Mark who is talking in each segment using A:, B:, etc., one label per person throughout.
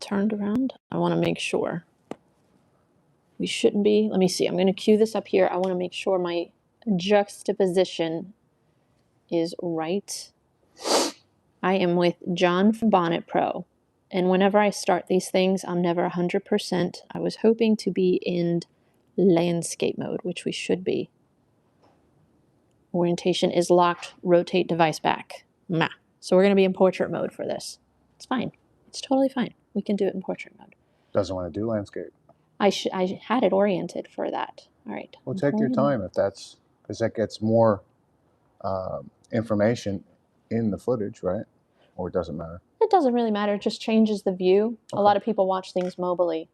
A: turned around. I want to make sure. We shouldn't be. Let me see. I'm going to cue this up here. I want to make sure my juxtaposition is right. I am with John from Bonnet Pro. And whenever I start these things, I'm never 100%. I was hoping to be in landscape mode, which we should be. Orientation is locked. Rotate device back. Nah. So we're going to be in portrait mode for this. It's fine. It's totally fine. We can do it in portrait mode.
B: Doesn't want to do landscape.
A: I had it oriented for that. All right.
B: Well, take your time if that's, because that gets more information in the footage, right? Or it doesn't matter?
A: It doesn't really matter. It just changes the view. Okay. A lot of people watch things mobily.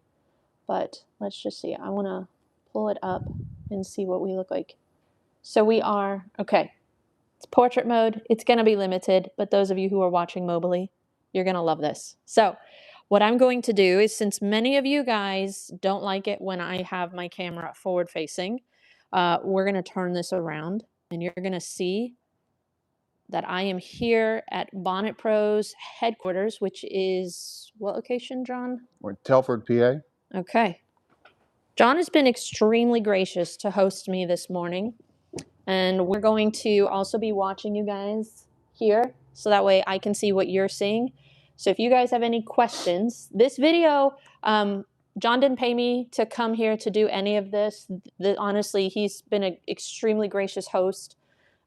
A: But let's just see. I want to pull it up and see what we look like. So we are, okay. It's portrait mode. It's going to be limited. But those of you who are watching mobily, you're going to love this. So what I'm going to do is, since many of you guys don't like it when I have my camera forward facing, we're going to turn this around and you're going to see that I am here at Bonnet Pro's headquarters, which is what location, John?
B: We're in Telford, PA.
A: Okay. John has been extremely gracious to host me this morning, and we're going to also be watching you guys here, so that way I can see what you're seeing. So if you guys have any questions, this video, John didn't pay me to come here to do any of this. Honestly, he's been an extremely gracious host.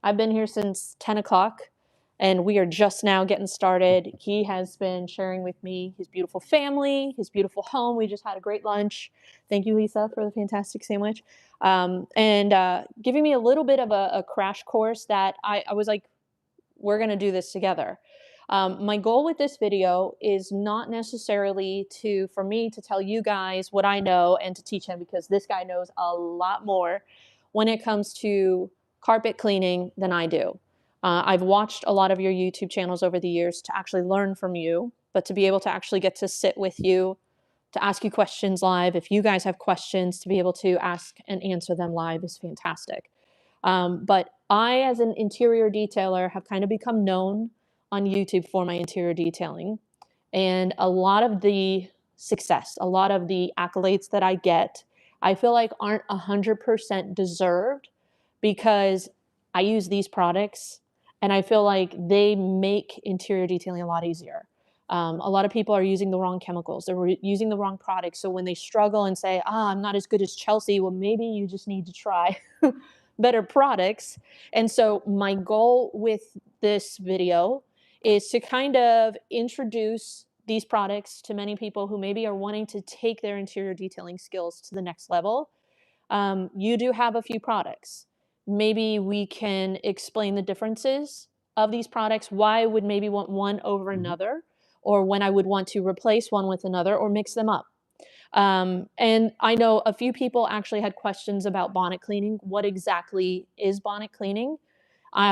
A: I've been here since 10 o'clock, and we are just now getting started. He has been sharing with me his beautiful family, his beautiful home. We just had a great lunch. Thank you, Lisa, for the fantastic sandwich. And giving me a little bit of a crash course that I was like, we're going to do this together. My goal with this video is not necessarily for me to tell you guys what I know and to teach him, because this guy knows a lot more when it comes to carpet cleaning than I do. I've watched a lot of your YouTube channels over the years to actually learn from you, but to be able to actually get to sit with you, to ask you questions live. If you guys have questions, to be able to ask and answer them live is fantastic. But I, as an interior detailer, have kind of become known on YouTube for my interior detailing. And a lot of the success, a lot of the accolades that I get, I feel like aren't 100% deserved, because I use these products and I feel like they make interior detailing a lot easier. A lot of people are using the wrong chemicals. They're using the wrong products. So when they struggle and say, I'm not as good as Chelsea, well, maybe you just need to try better products. And so my goal with this video is to kind of introduce these products to many people who maybe are wanting to take their interior detailing skills to the next level. You do have a few products. Maybe we can explain the differences of these products, why I would maybe want one over another, or when I would want to replace one with another or mix them up. And I know a few people actually had questions about bonnet cleaning. What exactly is bonnet cleaning?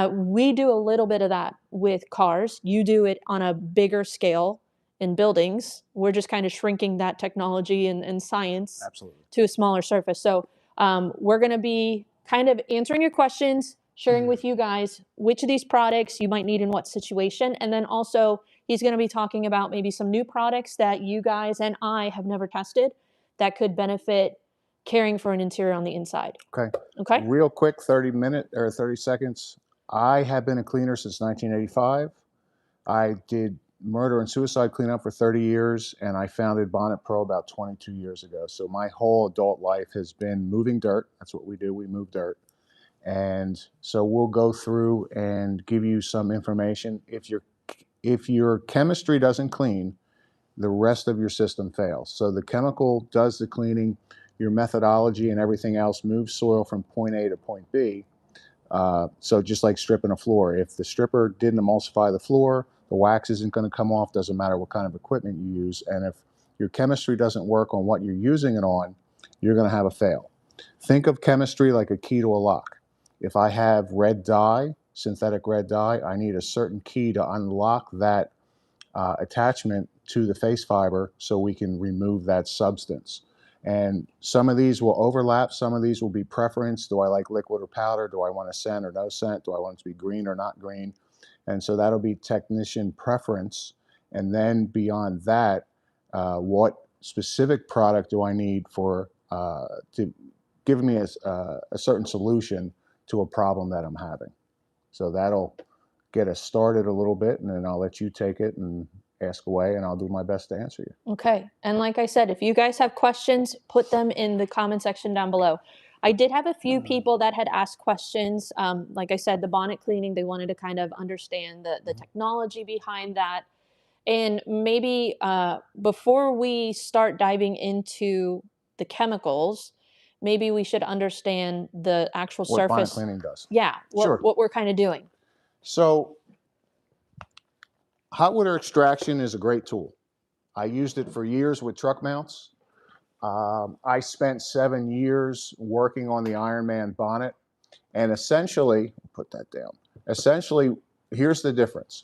A: We do a little bit of that with cars. You do it on a bigger scale in buildings. We're just kind of shrinking that technology and science to a smaller surface. So we're going to be kind of answering your questions, sharing with you guys which of these products you might need in what situation. And then also he's going to be talking about maybe some new products that you guys and I have never tested that could benefit caring for an interior on the inside. Okay.
B: Real quick, 30 seconds. I have been a cleaner since 1985. I did murder and suicide cleanup for 30 years, and I founded Bonnet Pro about 22 years ago. So my whole adult life has been moving dirt. That's what we do. We move dirt. And so we'll go through and give you some information. If your chemistry doesn't clean, the rest of your system fails. So the chemical does the cleaning. Your methodology and everything else moves soil from point A to point B. So just like stripping a floor, if the stripper didn't emulsify the floor, the wax isn't going to come off, doesn't matter what kind of equipment you use. And if your chemistry doesn't work on what you're using it on, you're going to have a fail. Think of chemistry like a key to a lock. If I have red dye, synthetic red dye, I need a certain key to unlock that attachment to the face fiber so we can remove that substance. And some of these will overlap. Some of these will be preference. Do I like liquid or powder? Do I want a scent or no scent? Do I want it to be green or not green? And so that'll be technician preference. And then beyond that, what specific product do I need for to give me a certain solution to a problem that I'm having. So that'll get us started a little bit, and then I'll let you take it and ask away, and I'll do my best to answer you.
A: Okay. And like I said, if you guys have questions, put them in the comment section down below. I did have a few people that had asked questions. Like I said, the bonnet cleaning, they wanted to kind of understand the technology behind that. And maybe before we start diving into the chemicals, maybe we should understand the actual
B: What bonnet
A: surface.
B: cleaning does.
A: Yeah,
B: Sure.
A: what we're kind of doing.
B: So hot water extraction is a great tool. I used it for years with truck mounts. I spent 7 years working on the Ironman bonnet, and essentially, put that down. Essentially, here's the difference.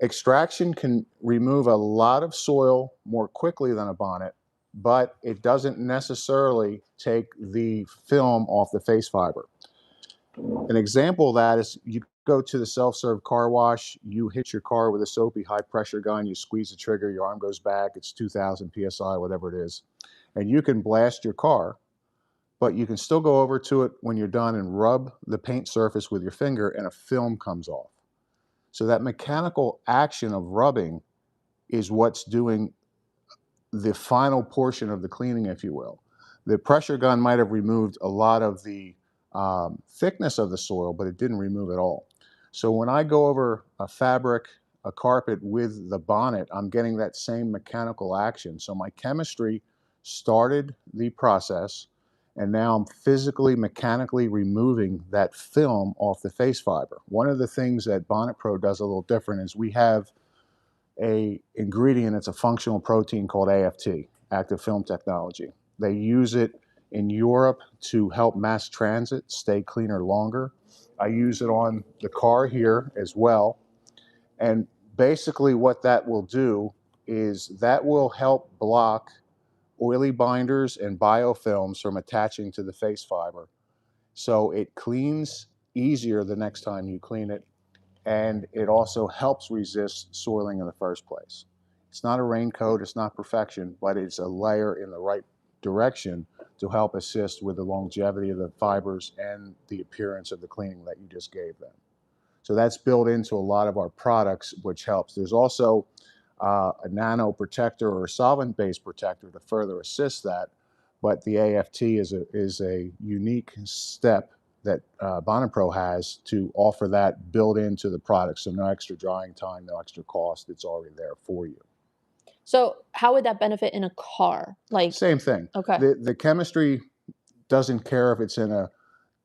B: Extraction can remove a lot of soil more quickly than a bonnet, but it doesn't necessarily take the film off the face fiber. An example of that is you go to the self-serve car wash, you hit your car with a soapy high-pressure gun, you squeeze the trigger, your arm goes back, it's 2,000 PSI, whatever it is, and you can blast your car, but you can still go over to it when you're done and rub the paint surface with your finger and a film comes off. So that mechanical action of rubbing is what's doing the final portion of the cleaning, if you will. The pressure gun might have removed a lot of the thickness of the soil, but it didn't remove it all. So when I go over a fabric, a carpet with the bonnet, I'm getting that same mechanical action. So my chemistry started the process, and now I'm physically, mechanically removing that film off the face fiber. One of the things that Bonnet Pro does a little different is we have a ingredient, it's a functional protein called AFT, active film technology. They use it in Europe to help mass transit stay cleaner longer. I use it on the car here as well. And basically what that will do is that will help block oily binders and biofilms from attaching to the face fiber. So it cleans easier the next time you clean it, and it also helps resist soiling in the first place. It's not a raincoat, it's not perfection, but it's a layer in the right direction to help assist with the longevity of the fibers and the appearance of the cleaning that you just gave them. So that's built into a lot of our products, which helps. There's also a nano protector or a solvent-based protector to further assist that, but the AFT is a unique step that Bonnet Pro has to offer that built into the product. So no extra drying time, no extra cost. It's already there for you.
A: So how would that benefit in a car? Like,
B: same thing.
A: Okay.
B: The chemistry doesn't care if it's in a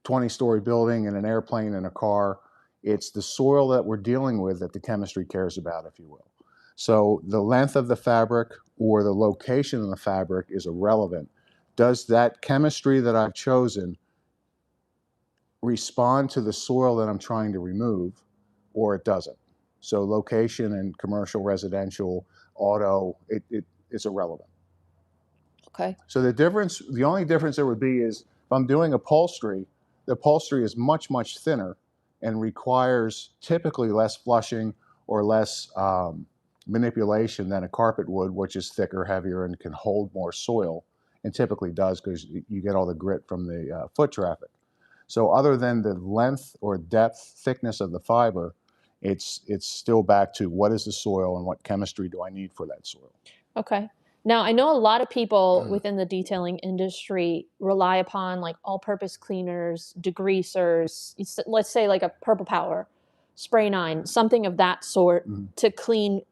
B: 20-story building, in an airplane, in a car. It's the soil that we're dealing with that the chemistry cares about, if you will. So the length of the fabric or the location of the fabric is irrelevant. Does that chemistry that I've chosen respond to the soil that I'm trying to remove, or it doesn't? So location and commercial, residential, auto, it's irrelevant.
A: Okay.
B: So the only difference there would be is if I'm doing upholstery, the upholstery is much, much thinner and requires typically less flushing or less manipulation than a carpet would, which is thicker, heavier, and can hold more soil, and typically does because you get all the grit from the foot traffic. So other than the length or depth, thickness of the fiber, it's still back to what is the soil and what chemistry do I need for that soil.
A: Okay. Now, I know a lot of people within the detailing industry rely upon like all-purpose cleaners, degreasers, let's say like a Purple Power, Spray 9, something of that sort to clean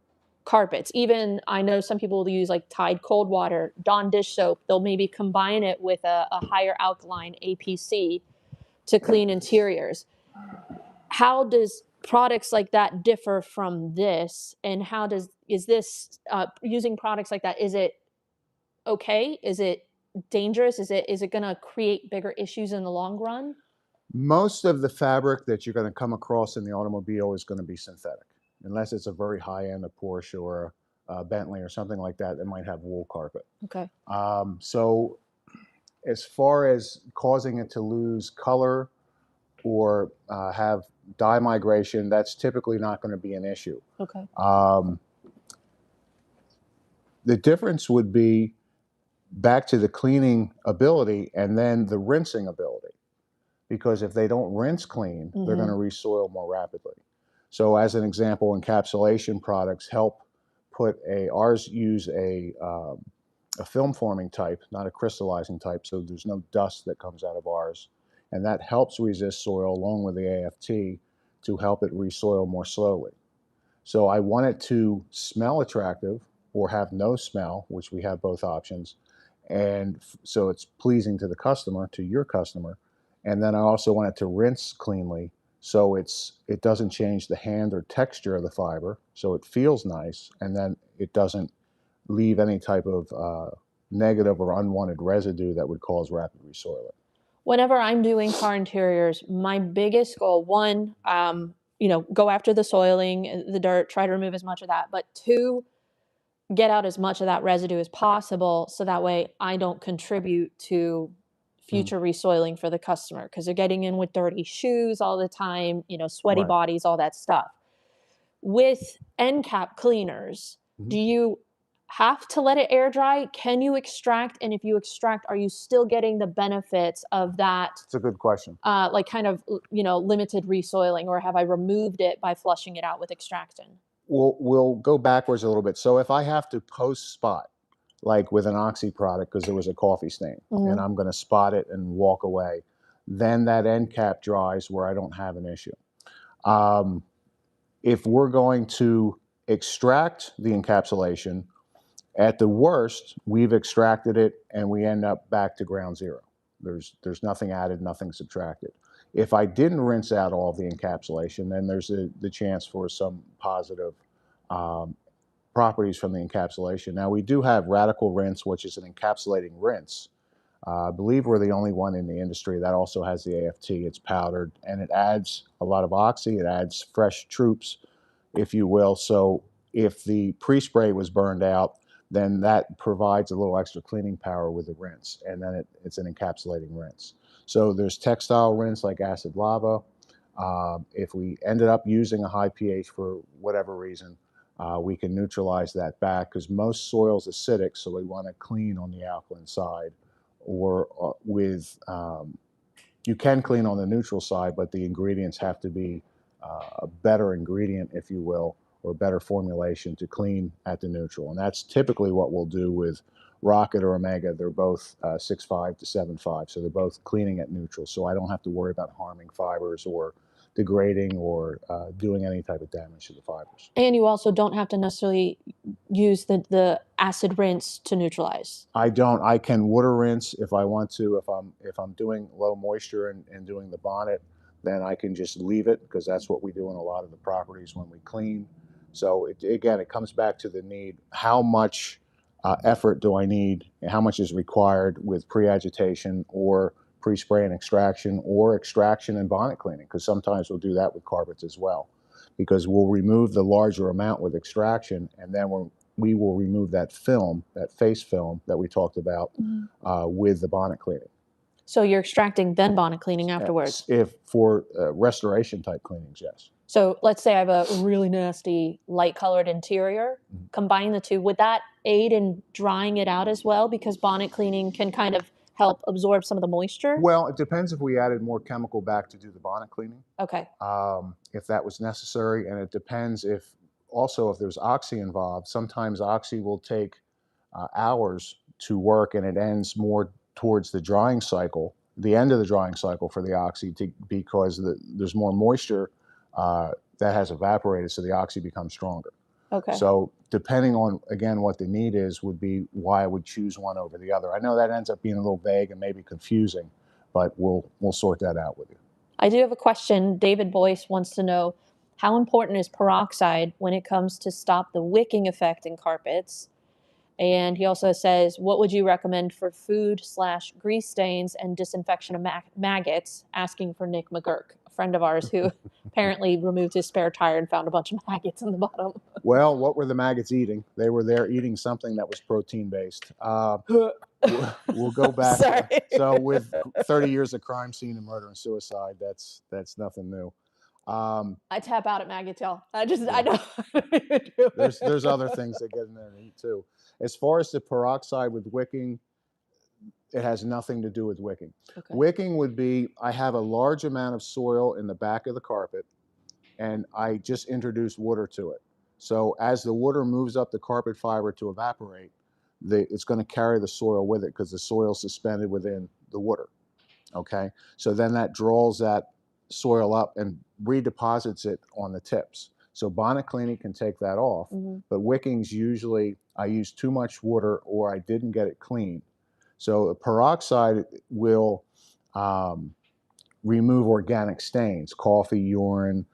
A: carpets. Even I know some people will use like Tide cold water, Dawn dish soap. They'll maybe combine it with a higher alkaline APC to clean interiors. How does products like that differ from this, and is this using products like that, is it okay? Is it dangerous? Is it going to create bigger issues in the long run?
B: Most of the fabric that you're going to come across in the automobile is going to be synthetic, unless it's a very high-end, a Porsche or a Bentley or something like that that might have wool carpet.
A: Okay.
B: So as far as causing it to lose color or have dye migration, that's typically not going to be an issue.
A: Okay.
B: The difference would be back to the cleaning ability and then the rinsing ability. Because if they don't rinse clean, they're going to resoil more rapidly. So as an example, encapsulation products help ours use a film forming type, not a crystallizing type, so there's no dust that comes out of ours. And that helps resist soil along with the AFT to help it resoil more slowly. So I want it to smell attractive or have no smell, which we have both options. And so it's pleasing to the customer, to your customer. And then I also want it to rinse cleanly so it doesn't change the hand or texture of the fiber, so it feels nice, and then it doesn't leave any type of negative or unwanted residue that would cause rapid resoiling.
A: Whenever I'm doing car interiors, my biggest goal, one, go after the soiling, the dirt, try to remove as much of that. But two, get out as much of that residue as possible so that way I don't contribute to future resoiling for the customer, because they're getting in with dirty shoes all the time, sweaty bodies, all that stuff. With end cap cleaners, do you have to let it air dry? Can you extract? And if you extract, are you still getting the benefits of that?
B: It's a good question.
A: Like kind of, limited resoiling, or have I removed it by flushing it out with extraction?
B: We'll go backwards a little bit. So if I have to post spot, like with an oxy product, because there was a coffee stain, and I'm going to spot it and walk away, then that end cap dries where I don't have an issue. If we're going to extract the encapsulation, at the worst, we've extracted it and we end up back to ground zero. There's nothing added, nothing subtracted. If I didn't rinse out all of the encapsulation, then there's the chance for some positive properties from the encapsulation. Now, we do have radical rinse, which is an encapsulating rinse. I believe we're the only one in the industry that also has the AFT. It's powdered, and it adds a lot of oxy. It adds fresh troops, if you will. So if the pre-spray was burned out, then that provides a little extra cleaning power with the rinse, and then it's an encapsulating rinse. So there's textile rinse like acid lava. If we ended up using a high pH for whatever reason, we can neutralize that back, because most soil's acidic, so we want to clean on the alkaline side, or you can clean on the neutral side, but the ingredients have to be a better ingredient, if you will, or better formulation to clean at the neutral. And that's typically what we'll do with Rocket or Omega. They're both 6.5 to 7.5, so they're both cleaning at neutral, so I don't have to worry about harming fibers or degrading or doing any type of damage to the fibers.
A: And you also don't have to necessarily use the acid rinse to neutralize.
B: I don't. I can water rinse if I want to. If I'm doing low moisture and doing the bonnet, then I can just leave it, because that's what we do in a lot of the properties when we clean. So again, it comes back to the need. How much effort do I need, and how much is required with pre-agitation or pre-spray and extraction, or extraction and bonnet cleaning? Because sometimes we'll do that with carpets as well, because we'll remove the larger amount with extraction, and then we will remove that film, that face film that we talked about, with the bonnet cleaning.
A: So you're extracting, then bonnet cleaning afterwards?
B: If for restoration type cleanings, yes.
A: So let's say I have a really nasty light colored interior, combine the two, would that aid in drying it out as well? Because bonnet cleaning can kind of help absorb some of the moisture?
B: Well, it depends if we added more chemical back to do the bonnet cleaning.
A: Okay.
B: If that was necessary, and it depends if there's oxy involved. Sometimes oxy will take hours to work, and it ends more towards the drying cycle, the end of the drying cycle for the oxy, because there's more moisture that has evaporated, so the oxy becomes stronger.
A: Okay.
B: So depending on, again, what the need is, would be why I would choose one over the other. I know that ends up being a little vague and maybe confusing, but we'll sort that out with you.
A: I do have a question. David Boyce wants to know, how important is peroxide when it comes to stop the wicking effect in carpets? And he also says, what would you recommend for food/grease stains and disinfection of maggots? Asking for Nick McGurk, a friend of ours who apparently removed his spare tire and found a bunch of maggots in the bottom.
B: Well, what were the maggots eating? They were there eating something that was protein-based. We'll go back.
A: Sorry.
B: So with 30 years of crime scene and murder and suicide, that's nothing new.
A: I tap out at maggots, y'all. I know.
B: There's other things that get in there and eat too. As far as the peroxide with wicking, it has nothing to do with wicking.
A: Okay.
B: Wicking would be, I have a large amount of soil in the back of the carpet, and I just introduce water to it. So as the water moves up the carpet fiber to evaporate, it's going to carry the soil with it because the soil is suspended within the water. Okay, so then that draws that soil up and redeposits it on the tips. So bonnet cleaning can take that off, but wicking's usually I use too much water or I didn't get it clean. So peroxide will remove organic stains, coffee, urine,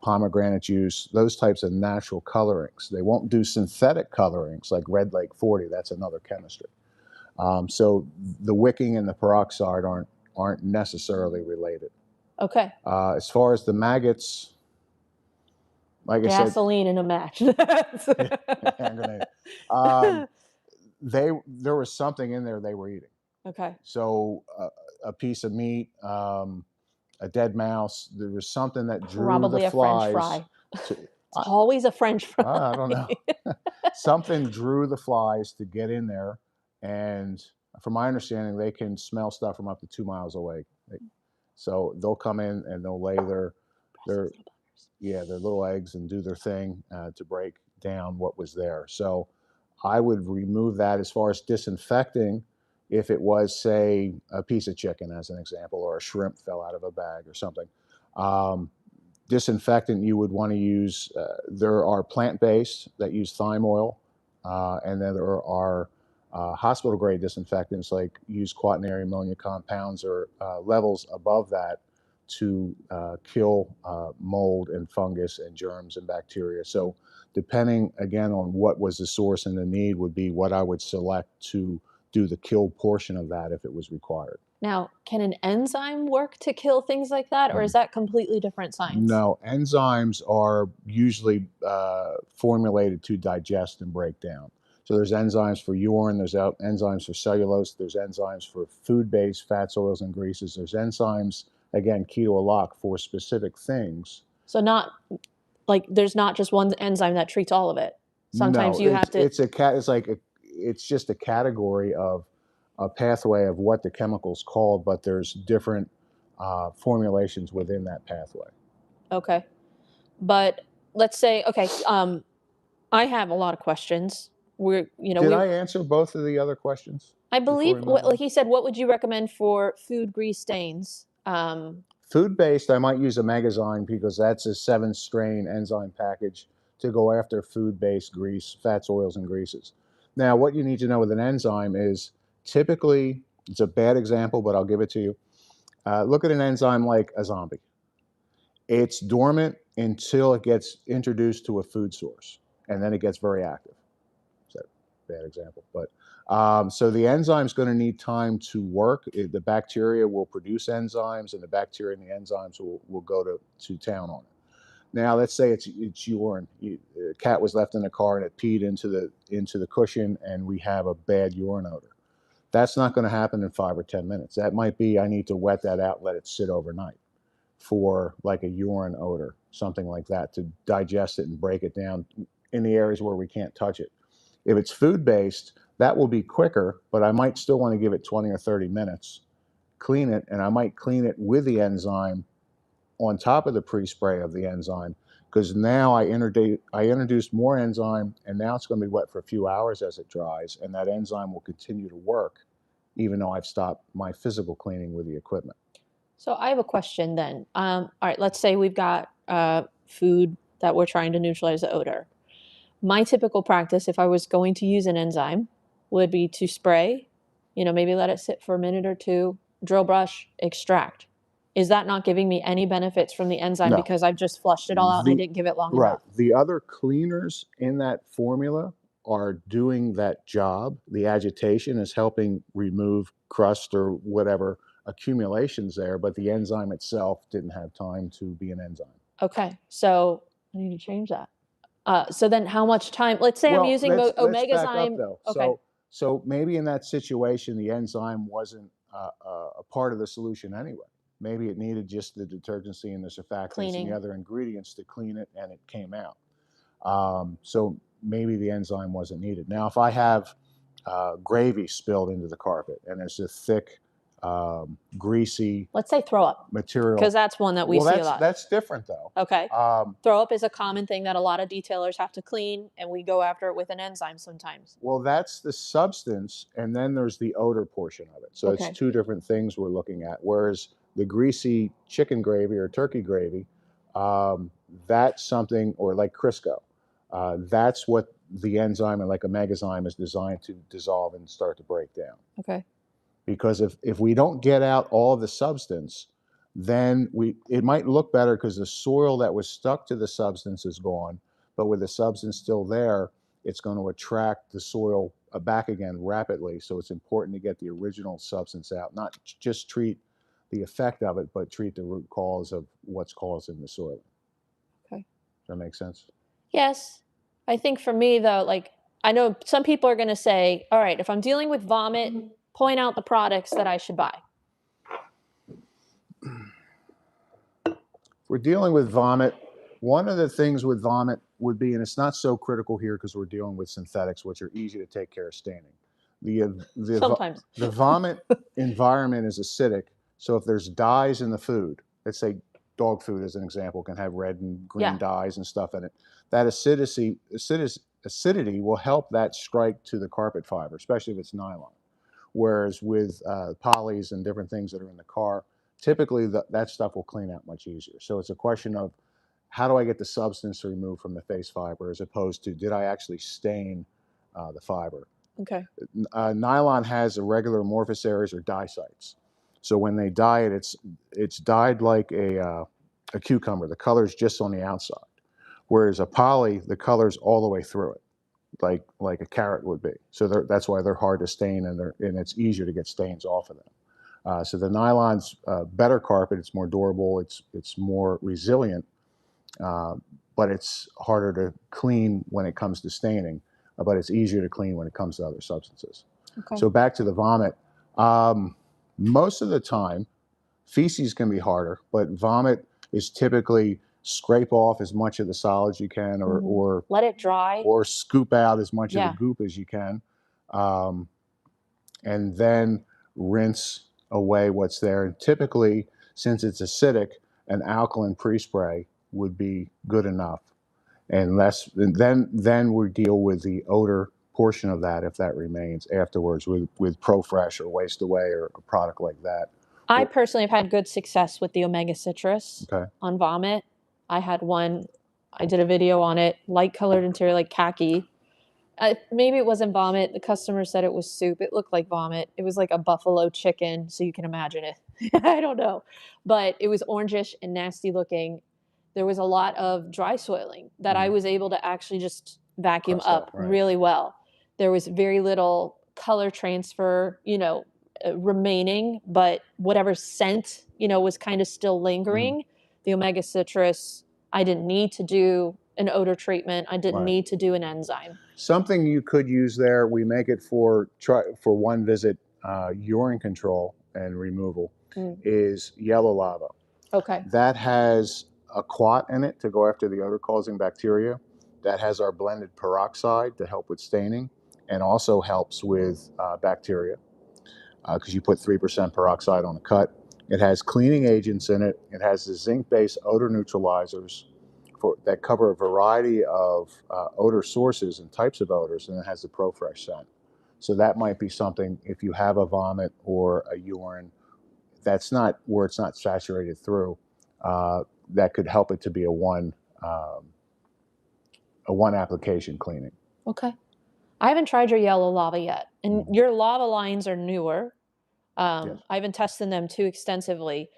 B: pomegranate juice, those types of natural colorings. They won't do synthetic colorings like Red Lake 40. That's another chemistry. So the wicking and the peroxide aren't necessarily related.
A: Okay.
B: As far as the maggots, like
A: gasoline in a match.
B: hand grenade. There was something in there they were eating.
A: Okay.
B: So a piece of meat, a dead mouse. There was something that drew
A: Probably
B: the flies.
A: A French fry. It's always a French fry.
B: I don't know. Something drew the flies to get in there, and from my understanding, they can smell stuff from up to 2 miles away. So they'll come in and they'll lay their little eggs and do their thing to break down what was there. So I would remove that. As far as disinfecting, if it was, say, a piece of chicken, as an example, or a shrimp fell out of a bag or something, disinfectant you would want to use, there are plant-based that use thyme oil, and then there are hospital-grade disinfectants like use quaternary ammonia compounds or levels above that to kill mold and fungus and germs and bacteria. So depending, again, on what was the source and the need would be what I would select to do the kill portion of that if it was required.
A: Now, can an enzyme work to kill things like that, or is that completely different science?
B: No, enzymes are usually formulated to digest and break down. So there's enzymes for urine, there's enzymes for cellulose, there's enzymes for food-based fats, oils, and greases. There's enzymes, again, keto for specific things.
A: So not like there's not just one enzyme that treats all of it. Sometimes you have to.
B: It's just a category of a pathway of what the chemical's called, but there's different formulations within that pathway.
A: Okay, but let's say I have a lot of questions.
B: Did I answer both of the other questions?
A: I believe like he said. What would you recommend for food grease stains?
B: Food-based, I might use a Magazyme because that's a 7-strain enzyme package to go after food-based grease, fats, oils, and greases. Now, what you need to know with an enzyme is typically, it's a bad example, but I'll give it to you. Look at an enzyme like a zombie. It's dormant until it gets introduced to a food source, and then it gets very active. So, bad example, but so the enzyme is going to need time to work. The bacteria will produce enzymes, and the bacteria and the enzymes will go to town on it. Now, let's say it's urine. A cat was left in the car and it peed into the cushion, and we have a bad urine odor. That's not going to happen in 5 or 10 minutes. That might be I need to wet that out, let it sit overnight for like a urine odor, something like that, to digest it and break it down in the areas where we can't touch it. If it's food-based, that will be quicker, but I might still want to give it 20 or 30 minutes, clean it, and I might clean it with the enzyme on top of the pre-spray of the enzyme, because now I introduced more enzyme, and now it's going to be wet for a few hours as it dries, and that enzyme will continue to work even though I've stopped my physical cleaning with the equipment.
A: So I have a question then. All right, let's say we've got food that we're trying to neutralize the odor. My typical practice, if I was going to use an enzyme, would be to spray, maybe let it sit for a minute or two, drill brush, extract. Is that not giving me any benefits from the enzyme because I've just flushed it all out and I didn't give it long enough?
B: Right. The other cleaners in that formula are doing that job. The agitation is helping remove crust or whatever accumulations there, but the enzyme itself didn't have time to be an enzyme.
A: Okay, so I need to change that. So then how much time, let's say I'm using Omegazyme.
B: Okay. So maybe in that situation, the enzyme wasn't a part of the solution anyway. Maybe it needed just the detergency and the surfactants and the other ingredients to clean it, and it came out. So maybe the enzyme wasn't needed. Now, if I have gravy spilled into the carpet and there's a thick, greasy
A: Let's say throw up,
B: material,
A: because that's one that we see a lot.
B: That's different though.
A: Okay. Throw up is a common thing that a lot of detailers have to clean, and we go after it with an enzyme sometimes.
B: Well, that's the substance, and then there's the odor portion of it. So it's two different things we're looking at. Whereas the greasy chicken gravy or turkey gravy, that's something, or like Crisco, that's what the enzyme, and like a magazyme, is designed to dissolve and start to break down.
A: Okay.
B: Because if we don't get out all the substance, then it might look better because the soil that was stuck to the substance is gone, but with the substance still there, it's going to attract the soil back again rapidly. So it's important to get the original substance out, not just treat the effect of it, but treat the root cause of what's causing the soil.
A: Okay.
B: Does that make sense?
A: Yes. I think for me though, like, I know some people are going to say, all right, if I'm dealing with vomit, point out the products that I should buy.
B: We're dealing with vomit. One of the things with vomit would be, and it's not so critical here because we're dealing with synthetics, which are easy to take care of staining.
A: Sometimes.
B: The vomit environment is acidic, so if there's dyes in the food, let's say dog food as an example, can have red and green dyes and stuff in it, that acidity will help that strike to the carpet fiber, especially if it's nylon. Whereas with polys and different things that are in the car, typically that stuff will clean out much easier. So it's a question of, how do I get the substance removed from the face fiber, as opposed to, did I actually stain the fiber?
A: Okay.
B: Nylon has irregular amorphous areas or dye sites. So when they dye it, it's dyed like a cucumber. The color's just on the outside. Whereas a poly, the color's all the way through it, like a carrot would be. So that's why they're hard to stain, and it's easier to get stains off of them. So the nylon's better carpet. It's more durable. It's more resilient, but it's harder to clean when it comes to staining. But it's easier to clean when it comes to other substances.
A: Okay.
B: So back to the vomit. Most of the time, feces can be harder, but vomit is typically scrape off as much of the solids you can, or
A: let it dry,
B: or scoop out as much of the goop as you can, and then rinse away what's there. And typically, since it's acidic, an alkaline pre-spray would be good enough. And then we deal with the odor portion of that, if that remains afterwards, with ProFresh or Waste Away or a product like that.
A: I personally have had good success with the Omega Citrus on vomit. I had one, I did a video on it, light colored interior, like khaki. Maybe it wasn't vomit. The customer said it was soup. It looked like vomit. It was like a buffalo chicken, so you can imagine it. I don't know. But it was orangish and nasty looking. There was a lot of dry soiling that I was able to actually just vacuum up really well. There was very little color transfer, remaining, but whatever scent, was kind of still lingering. The Omega Citrus, I didn't need to do an odor treatment. I didn't need to do an enzyme.
B: Something you could use there, we make it for one visit, urine control and removal, is yellow lava.
A: Okay.
B: That has a quat in it to go after the odor-causing bacteria. That has our blended peroxide to help with staining, and also helps with bacteria, because you put 3% peroxide on a cut. It has cleaning agents in it. It has the zinc-based odor neutralizers that cover a variety of odor sources and types of odors, and it has the ProFresh scent. So that might be something, if you have a vomit or a urine that's not where it's not saturated through, that could help it to be a one application cleaning.
A: Okay. I haven't tried your yellow lava yet, and your lava lines are newer. I haven't tested them too extensively.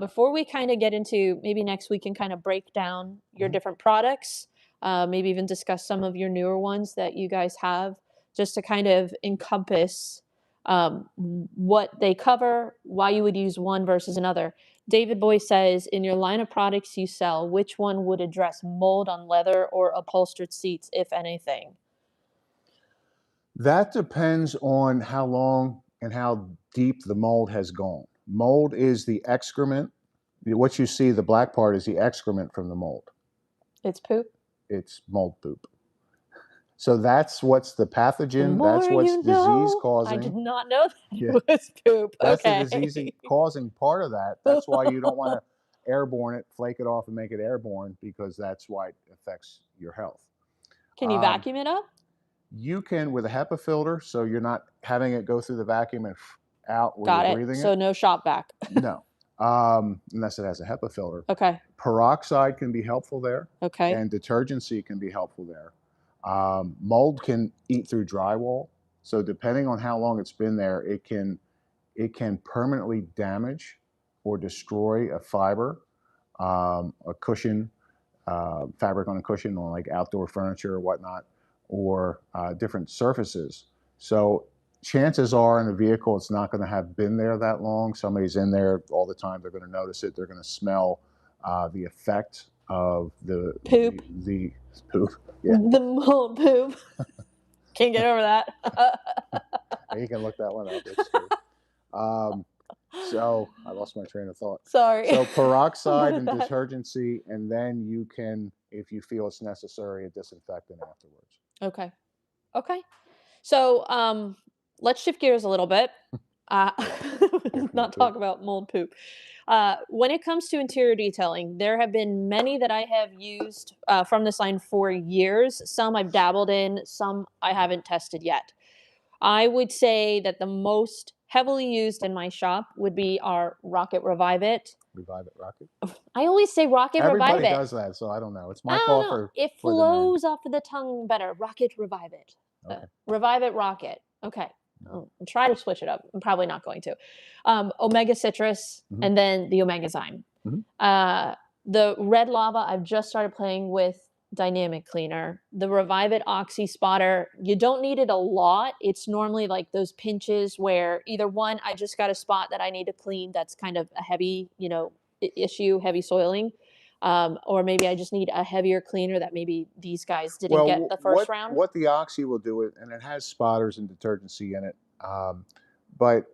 A: Before we kind of get into, maybe next week, and kind of break down your different products, maybe even discuss some of your newer ones that you guys have, just to kind of encompass what they cover, why you would use one versus another. David Boy says, in your line of products you sell, which one would address mold on leather or upholstered seats, if anything?
B: That depends on how long and how deep the mold has gone. Mold is the excrement. What you see, the black part, is the excrement from the mold.
A: It's poop?
B: It's mold poop. So that's what's the
A: The
B: pathogen.
A: more
B: That's what's
A: you
B: disease
A: know. I
B: causing.
A: did not know that
B: Yeah.
A: it was poop.
B: That's the
A: Okay.
B: disease causing part of that. That's why you don't want to airborne it, flake it off, and make it airborne, because that's why it affects your health.
A: Can you vacuum it up?
B: You can with a HEPA filter, so you're not having it go through the vacuum and out where you're
A: Got it.
B: breathing
A: So
B: it.
A: no shop vac.
B: No, unless it has a HEPA filter.
A: Okay.
B: Peroxide can be helpful there,
A: Okay.
B: and detergency can be helpful there. Mold can eat through drywall, so depending on how long it's been there, it can permanently damage or destroy a fiber, a cushion, fabric on a cushion on like outdoor furniture or whatnot, or different surfaces. So chances are in a vehicle it's not going to have been there that long. Somebody's in there all the time. They're going to notice it. They're going to smell the effect of the
A: Poop.
B: the poop. Yeah,
A: The mold poop. Can't get over that.
B: you can look that one up. It's true. So I lost my train of thought.
A: Sorry.
B: So peroxide and detergency, and then you can, if you feel it's necessary, a disinfectant afterwards.
A: Okay. Okay. So let's shift gears a little bit. Uh, not talk about mold poop. When it comes to interior detailing, there have been many that I have used from this line for years. Some I've dabbled in, some I haven't tested yet. I would say that the most heavily used in my shop would be our Rocket Revive It.
B: Revive it, Rocket.
A: I always say Rocket Revive
B: Everybody
A: It.
B: does that, so I don't know. It's my
A: I don't
B: fault
A: know.
B: for
A: It
B: for the name.
A: flows off of the tongue better. Rocket Revive It.
B: Okay.
A: Revive It Rocket. Okay.
B: No.
A: I'll try to switch it up. I'm probably not going to. Omega Citrus, and then the Omega Zyme. The Red Lava, I've just started playing with Dynamic Cleaner. The Revive It Oxy Spotter, you don't need it a lot. It's normally like those pinches where either one, I just got a spot that I need to clean that's kind of a heavy, issue, heavy soiling. Or maybe I just need a heavier cleaner that maybe these guys didn't get the first round.
B: What the Oxy will do, and it has spotters and detergency in it, but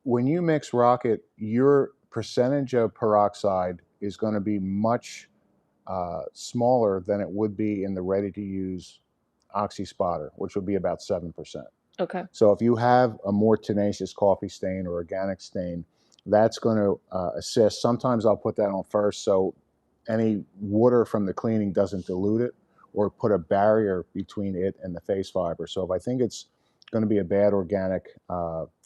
B: when you mix Rocket, your percentage of peroxide is going to be much smaller than it would be in the ready-to-use Oxy spotter, which would be about 7%.
A: Okay.
B: So if you have a more tenacious coffee stain or organic stain, that's going to assist. Sometimes I'll put that on first, so any water from the cleaning doesn't dilute it or put a barrier between it and the face fiber. So if I think it's going to be a bad organic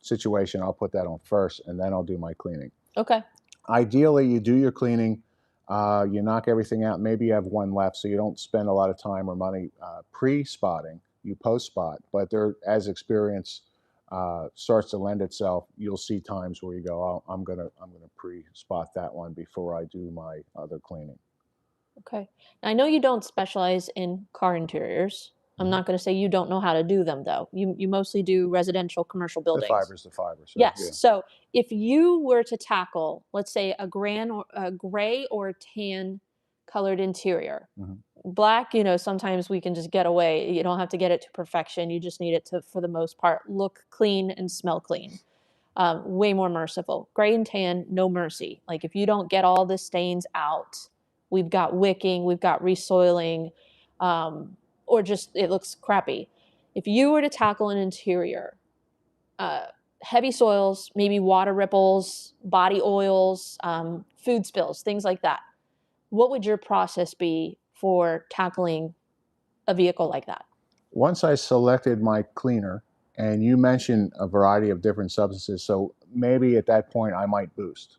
B: situation, I'll put that on first, and then I'll do my cleaning.
A: Okay.
B: Ideally, you do your cleaning, you knock everything out. Maybe you have one left, so you don't spend a lot of time or money pre-spotting. You post-spot, but there, as experience starts to lend itself, you'll see times where you go, oh, I'm gonna pre-spot that one before I do my other cleaning.
A: Okay. Now, I know you don't specialize in car interiors. I'm not going to say you don't know how to do them, though. You mostly do residential, commercial buildings.
B: The fibers. So,
A: yes.
B: yeah.
A: So if you were to tackle, let's say, a gray or tan colored interior, black, sometimes we can just get away. You don't have to get it to perfection. You just need it to, for the most part, look clean and smell clean. Way more merciful. Gray and tan, no mercy. Like if you don't get all the stains out, we've got wicking, we've got resoiling, or just it looks crappy. If you were to tackle an interior, heavy soils, maybe water ripples, body oils, food spills, things like that, what would your process be for tackling a vehicle like that?
B: Once I selected my cleaner, and you mentioned a variety of different substances, so maybe at that point I might boost.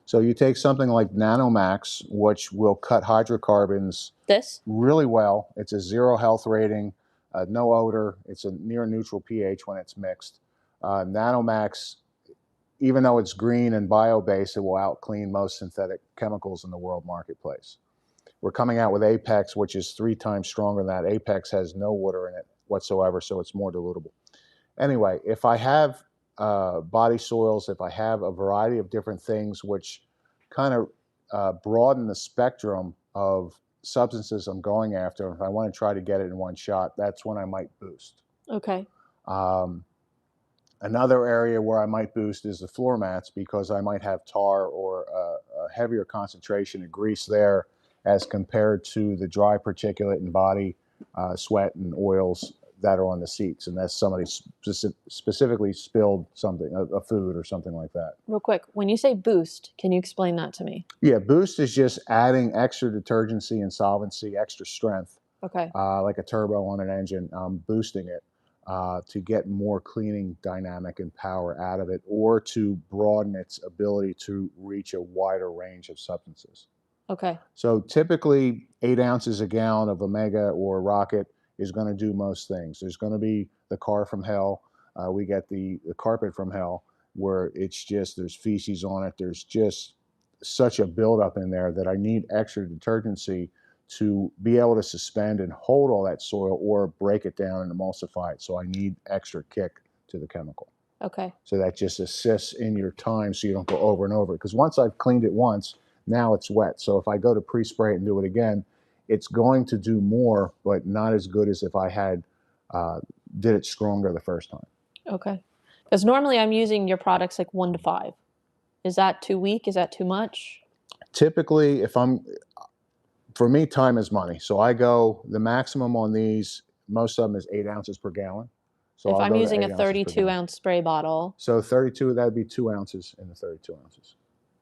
B: So you take something like Nanomax, which will cut hydrocarbons really well. It's a 0 health rating, no odor. It's a near neutral pH when it's mixed. Nanomax, even though it's green and bio-based, it will out-clean most synthetic chemicals in the world marketplace. We're coming out with Apex, which is 3 times stronger than that. Apex has no water in it whatsoever, so it's more dilutable. Anyway, if I have body soils, if I have a variety of different things which kind of broaden the spectrum of substances I'm going after, if I want to try to get it in one shot, that's when I might boost.
A: Okay.
B: Another area where I might boost is the floor mats, because I might have tar or a heavier concentration of grease there as compared to the dry particulate and body sweat and oils that are on the seats, and that's somebody specifically spilled something, a food or something like that.
A: Real quick, when you say boost, can you explain that to me?
B: Yeah, boost is just adding extra detergency and solvency, extra strength,
A: Okay.
B: like a turbo on an engine, boosting it to get more cleaning dynamic and power out of it, or to broaden its ability to reach a wider range of substances.
A: Okay.
B: So typically 8 ounces a gallon of Omega or Rocket is going to do most things. There's going to be the car from hell. We get the carpet from hell, where it's just, there's feces on it. There's just such a buildup in there that I need extra detergency to be able to suspend and hold all that soil or break it down and emulsify it. So I need extra kick to the chemical.
A: Okay.
B: So that just assists in your time so you don't go over and over. Because once I've cleaned it once, now it's wet. So if I go to pre-spray it and do it again, it's going to do more, but not as good as if I had did it stronger the first time.
A: Okay. Because normally I'm using your products like 1 to 5. Is that too weak? Is that too much?
B: Typically, for me, time is money. So I go, the maximum on these, most of them is 8 ounces per gallon. So
A: If
B: I'll
A: I'm
B: go to
A: using
B: 8
A: a
B: ounces per
A: 32
B: gallon.
A: ounce spray bottle.
B: So 32, that'd be 2 ounces in the 32 ounces.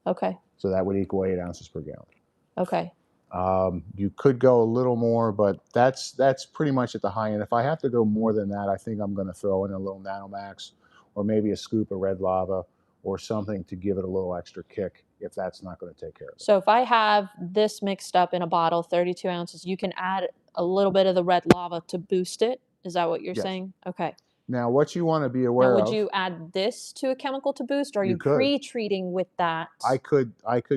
A: Okay.
B: So that would equal 8 ounces per gallon.
A: Okay.
B: You could go a little more, but that's pretty much at the high end. If I have to go more than that, I think I'm going to throw in a little Nanomax or maybe a scoop of red lava or something to give it a little extra kick if that's not going to take care of it.
A: So if I have this mixed up in a bottle, 32 ounces, you can add a little bit of the red lava to boost it? Is that what you're
B: Yes.
A: saying? Okay.
B: Now, what you want to be
A: Now,
B: aware
A: would
B: of,
A: you add this to a chemical to boost, or are
B: You
A: you
B: could.
A: pre-treating with that?
B: I could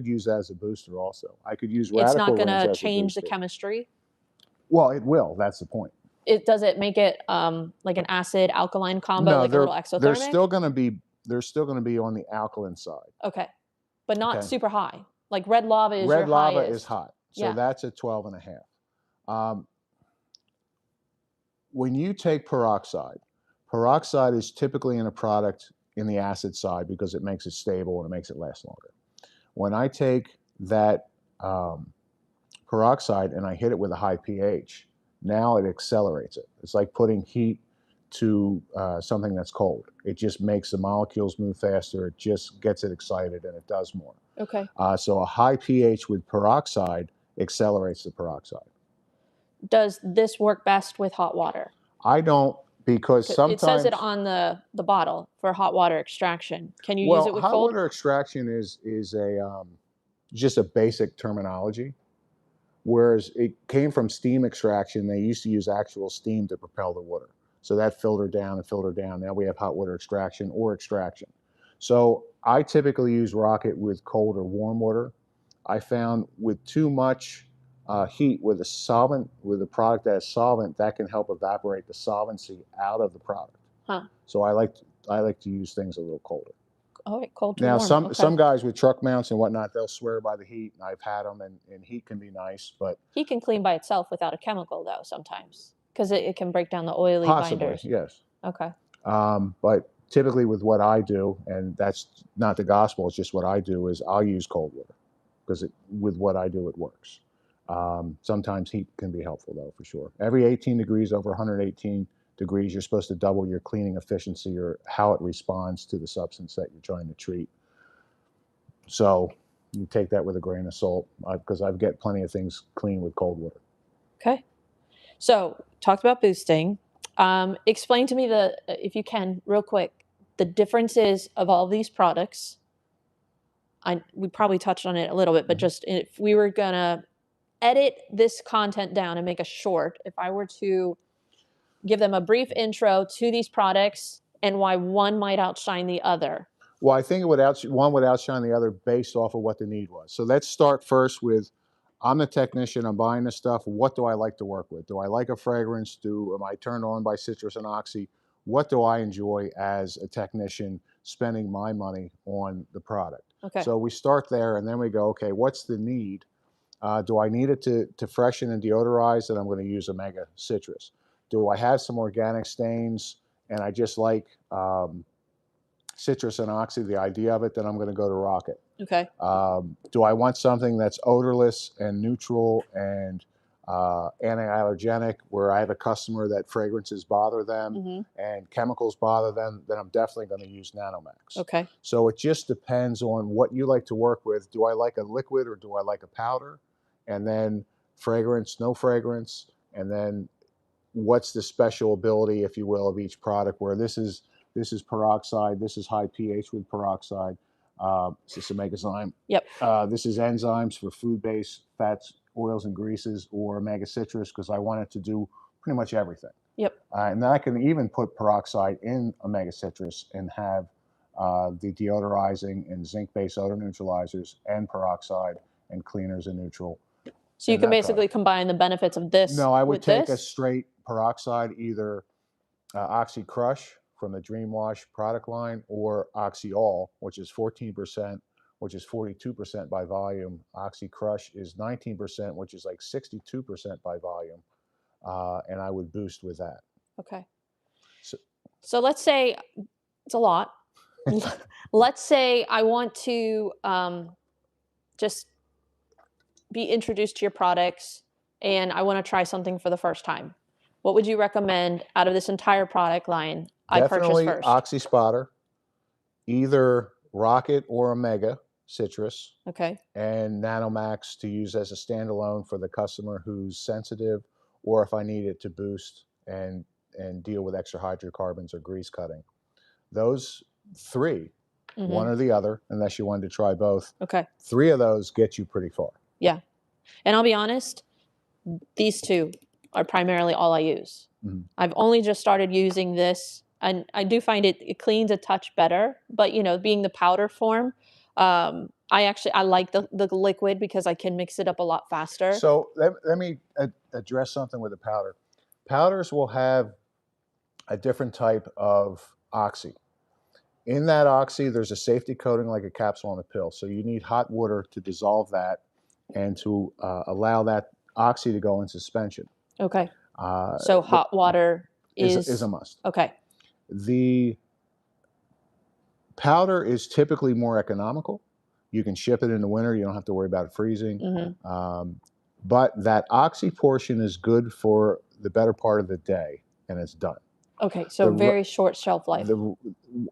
B: use that as a booster also. I could use
A: It's
B: radical
A: not going
B: range
A: to
B: as a
A: change the
B: booster.
A: chemistry?
B: Well, it will. That's the point.
A: Does it make it like an acid alkaline combo,
B: No,
A: like a little exothermic?
B: they're still going to be on the alkaline side.
A: Okay. But not
B: Okay.
A: super high. Like red lava is your
B: Red lava
A: highest.
B: is hot. So
A: Yeah.
B: that's a 12.5. When you take peroxide is typically in a product in the acid side because it makes it stable and it makes it last longer. When I take that peroxide and I hit it with a high pH, now it accelerates it. It's like putting heat to something that's cold. It just makes the molecules move faster. It just gets it excited and it does more.
A: Okay.
B: So a high pH with peroxide accelerates the peroxide.
A: Does this work best with hot water?
B: I don't, because sometimes
A: it says it on the bottle for hot water extraction. Can you use it with
B: hot
A: cold?
B: water extraction is a just a basic terminology. Whereas it came from steam extraction, they used to use actual steam to propel the water. So that filtered down and filtered down. Now we have hot water extraction or extraction. So I typically use Rocket with cold or warm water. I found with too much heat with a solvent, with a product that is solvent, that can help evaporate the solvency out of the product.
A: Huh.
B: So I like to use things a little colder.
A: All right, cold to
B: Now,
A: warm.
B: some guys with truck mounts and whatnot, they'll swear by the heat. And I've had them, and heat can be nice, but
A: Heat can clean by itself without a chemical, though, sometimes, because it can break down the oily
B: possibly,
A: binders.
B: yes.
A: Okay.
B: But typically with what I do, and that's not the gospel, it's just what I do, is I'll use cold water because with what I do, it works. Sometimes heat can be helpful, though, for sure. Every 18 degrees, over 118 degrees, you're supposed to double your cleaning efficiency or how it responds to the substance that you're trying to treat. So you take that with a grain of salt because I've got plenty of things clean with cold water.
A: Okay. So talked about boosting. Explain to me if you can, real quick, the differences of all these products. We probably touched on it a little bit, but just if we were gonna edit this content down and make a short, if I were to give them a brief intro to these products and why one might outshine the other.
B: Well, I think one would outshine the other based off of what the need was. So let's start first with, I'm the technician, I'm buying this stuff. What do I like to work with? Do I like a fragrance? Am I turned on by citrus and oxy? What do I enjoy as a technician spending my money on the product?
A: Okay.
B: So we start there and then we go, okay, what's the need? Do I need it to freshen and deodorize? Then I'm going to use Omega Citrus. Do I have some organic stains and I just like citrus and oxy, the idea of it, then I'm going to go to Rocket.
A: Okay.
B: Do I want something that's odorless and neutral and anti-allergenic, where I have a customer that fragrances bother them and chemicals bother them, then I'm definitely going to use Nanomax.
A: Okay.
B: So it just depends on what you like to work with. Do I like a liquid or do I like a powder? And then fragrance, no fragrance, and then what's the special ability, if you will, of each product, where this is peroxide, this is high pH with peroxide, this is megazyme.
A: Yep.
B: This is enzymes for food-based fats, oils, and greases, or omega citrus, because I want it to do pretty much everything.
A: Yep.
B: And then I can even put peroxide in omega citrus and have the deodorizing and zinc-based odor neutralizers and peroxide and cleaners and neutral.
A: So you can basically combine the benefits of this.
B: No, I would take a
A: this.
B: straight peroxide, either Oxy Crush from the Dream Wash product line, or Oxy All, which is 14%, which is 42% by volume. Oxy Crush is 19%, which is like 62% by volume. And I would boost with that.
A: Okay. So let's say it's a lot. Let's say I want to just be introduced to your products and I want to try something for the first time. What would you recommend out of this entire product line I purchase first?
B: Oxy Spotter, either Rocket or Omega Citrus.
A: Okay.
B: And Nanomax to use as a standalone for the customer who's sensitive, or if I need it to boost and deal with extra hydrocarbons or grease cutting. Those three, one or the other, unless you wanted to try both.
A: Okay.
B: 3 of those get you pretty far.
A: Yeah. And I'll be honest, these 2 are primarily all I use. I've only just started using this, and I do find it cleans a touch better, but you know, being the powder form, I like the liquid because I can mix it up a lot faster.
B: So let me address something with the powder. Powders will have a different type of oxy. In that oxy, there's a safety coating like a capsule on a pill. So you need hot water to dissolve that and to allow that oxy to go in suspension.
A: Okay. So hot water
B: is a must.
A: Okay.
B: The powder is typically more economical. You can ship it in the winter. You don't have to worry about it freezing. But that oxy portion is good for the better part of the day, and it's done.
A: Okay, so very short shelf life.
B: No,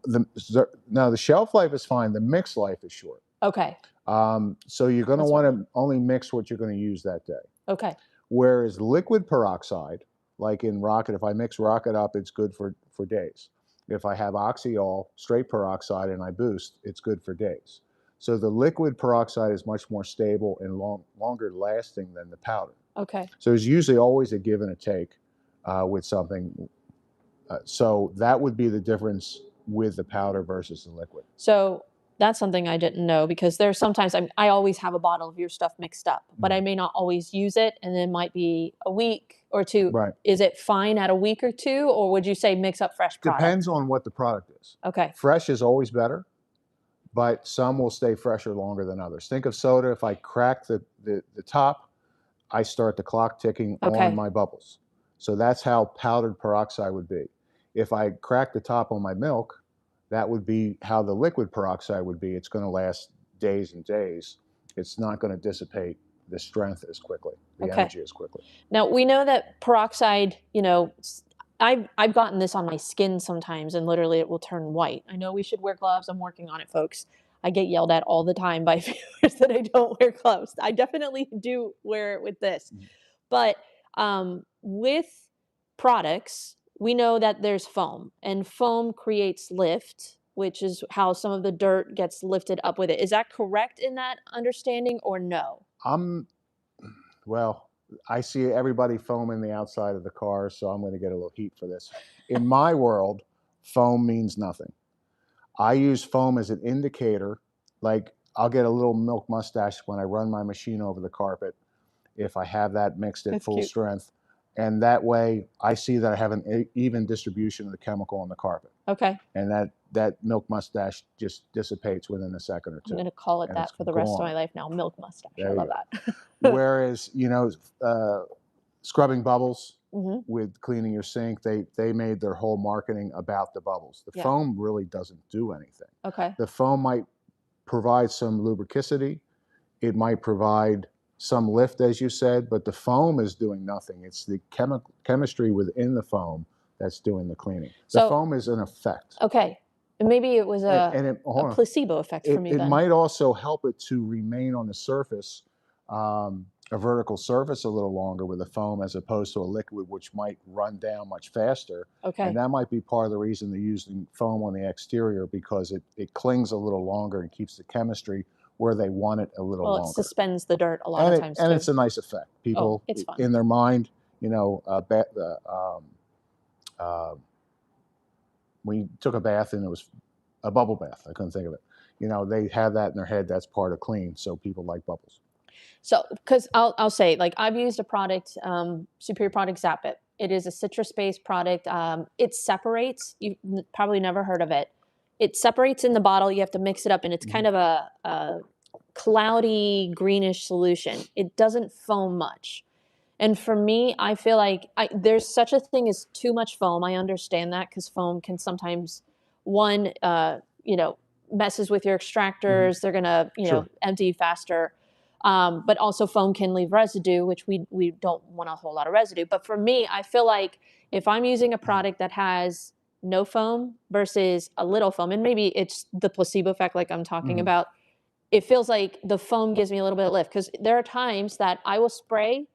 B: the shelf life is fine. The mix life is short.
A: Okay.
B: So you're going to want to only mix what you're going to use that day.
A: Okay.
B: Whereas liquid peroxide, like in Rocket, if I mix Rocket up, it's good for days. If I have Oxyol, straight peroxide, and I boost, it's good for days. So the liquid peroxide is much more stable and longer lasting than the powder.
A: Okay.
B: So there's usually always a give and a take with something. So that would be the difference with the powder versus the liquid.
A: So that's something I didn't know, because there's sometimes I always have a bottle of your stuff mixed up, but I may not always use it, and it might be a week or 2.
B: Right.
A: Is it fine at a week or 2, or would you say mix up fresh product?
B: Depends on what the product is.
A: Okay.
B: Fresh is always better, but some will stay fresher longer than others. Think of soda. If I crack the top, I start the clock ticking on my bubbles. So that's how powdered peroxide would be. If I crack the top on my milk, that would be how the liquid peroxide would be. It's going to last days and days. It's not going to dissipate the strength as quickly, the energy as quickly.
A: Now, we know that peroxide, you know, I've gotten this on my skin sometimes, and literally it will turn white. I know we should wear gloves. I'm working on it, folks. I get yelled at all the time by viewers that I don't wear gloves. I definitely do wear it with this. But with products, we know that there's foam, and foam creates lift, which is how some of the dirt gets lifted up with it. Is that correct in that understanding, or no?
B: Well, I see everybody foaming the outside of the car, so I'm going to get a little heat for this. In my world, foam means nothing. I use foam as an indicator. Like, I'll get a little milk mustache when I run my machine over the carpet if I have that mixed at full strength. And that way, I see that I have an even distribution of the chemical on the carpet.
A: Okay.
B: And that milk mustache just dissipates within a second or 2.
A: I'm going to call it that for the rest of my life now, milk mustache. I love that.
B: Whereas, you know, scrubbing bubbles with cleaning your sink, they made their whole marketing about the bubbles. The foam really doesn't do anything.
A: Okay.
B: The foam might provide some lubricity. It might provide some lift, as you said, but the foam is doing nothing. It's the chemistry within the foam that's doing the cleaning. The
A: So
B: foam is an effect.
A: okay, and maybe it was a placebo effect for me
B: It
A: then.
B: might also help it to remain on the surface, a vertical surface a little longer with a foam as opposed to a liquid, which might run down much faster.
A: Okay.
B: And that might be part of the reason they're using foam on the exterior, because it clings a little longer and keeps the chemistry where they want it a little longer.
A: Well, it suspends the dirt a lot of times
B: and
A: too.
B: it's a nice effect. People,
A: it's fun.
B: in their mind, you know, when you took a bath and it was a bubble bath, I couldn't think of it. You know, they have that in their head. That's part of clean. So people like bubbles.
A: So, because I'll say, like, I've used a product, Superior Product Zap It. It is a citrus-based product. It separates. You've probably never heard of it. It separates in the bottle. You have to mix it up, and it's kind of a cloudy greenish solution. It doesn't foam much. And for me, I feel like there's such a thing as too much foam. I understand that, because foam can sometimes, messes with your extractors. They're going to, empty faster. But also foam can leave residue, which we don't want a whole lot of residue. But for me, I feel like if I'm using a product that has no foam versus a little foam, and maybe it's the placebo effect like I'm talking about, it feels like the foam gives me a little bit of lift, because there are times that I will spray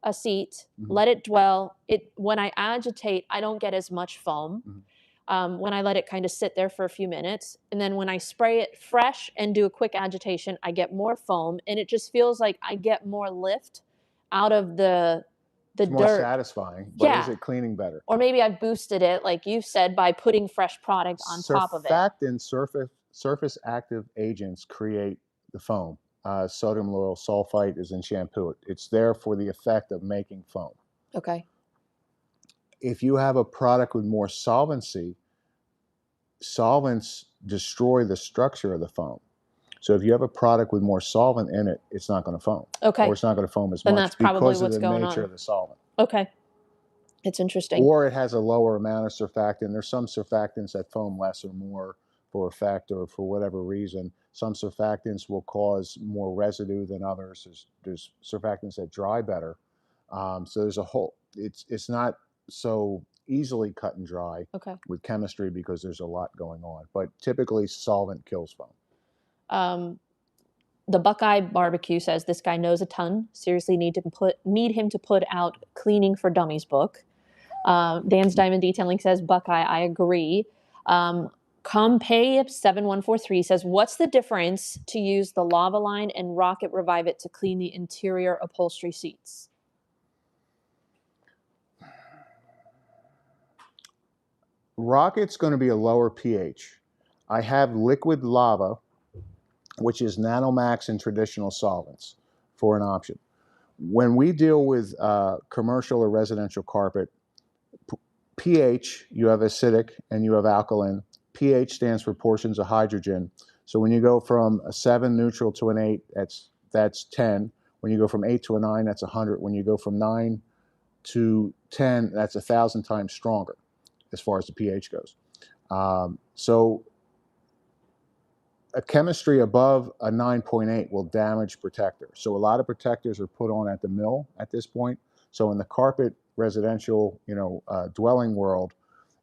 A: a seat, let it dwell. When I agitate, I don't get as much foam. When I let it kind of sit there for a few minutes. And then when I spray it fresh and do a quick agitation, I get more foam, and it just feels like I get more lift out of the
B: it's
A: dirt.
B: More satisfying, but is it cleaning better?
A: Or maybe I boosted it, like you said, by putting fresh product on top of it.
B: Surfactant, surface active agents create the foam. Sodium lauryl sulfite is in shampoo. It's there for the effect of making foam.
A: Okay.
B: If you have a product with more solvency, solvents destroy the structure of the foam. So if you have a product with more solvent in it, it's not going to foam.
A: Okay.
B: Or it's not going to foam as
A: Then
B: much
A: that's probably
B: because
A: what's
B: of the
A: going
B: nature
A: on.
B: of the solvent.
A: Okay. It's interesting.
B: Or it has a lower amount of surfactant. There's some surfactants that foam less or more for effect or for whatever reason. Some surfactants will cause more residue than others. There's surfactants that dry better. So there's a whole, it's not so easily cut and dry with chemistry because there's a lot going on. But typically solvent kills foam.
A: The Buckeye Barbecue says, this guy knows a ton. Seriously need him to put out Cleaning for Dummies book. Dan's Diamond Detailing says, Buckeye, I agree. Compay7143 says, what's the difference to use the Lava Line and Rocket Revive It to clean the interior upholstery seats?
B: Rocket's going to be a lower pH. I have liquid lava, which is Nanomax and traditional solvents for an option. When we deal with commercial or residential carpet, pH, you have acidic and you have alkaline. pH stands for portions of hydrogen. So when you go from a 7 neutral to an 8, that's 10. When you go from 8 to a 9, that's 100. When you go from 9 to 10, that's 1,000 times stronger as far as the pH goes. So a chemistry above a 9.8 will damage protector. So a lot of protectors are put on at the mill at this point. So in the carpet residential, dwelling world,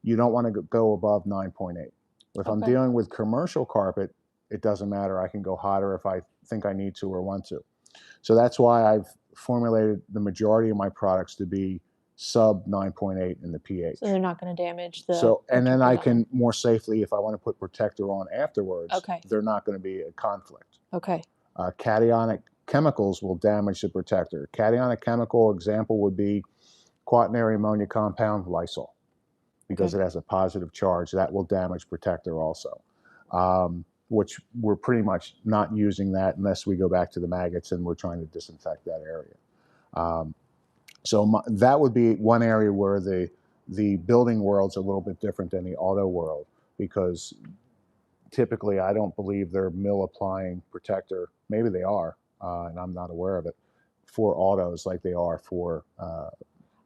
B: you don't want to go above 9.8. If I'm dealing with commercial carpet, it doesn't matter. I can go hotter if I think I need to or want to. So that's why I've formulated the majority of my products to be sub 9.8 in the pH.
A: So they're not going to damage the...
B: So, and then I can more safely, if I want to put protector on afterwards, they're not going to be a conflict.
A: Okay.
B: Cationic chemicals will damage the protector. Cationic chemical example would be quaternary ammonia compound, Lysol, because it has a positive charge. That will damage protector also, which we're pretty much not using that unless we go back to the maggots and we're trying to disinfect that area. So that would be one area where the building world's a little bit different than the auto world, because typically I don't believe they're mill applying protector. Maybe they are, and I'm not aware of it, for autos like they are for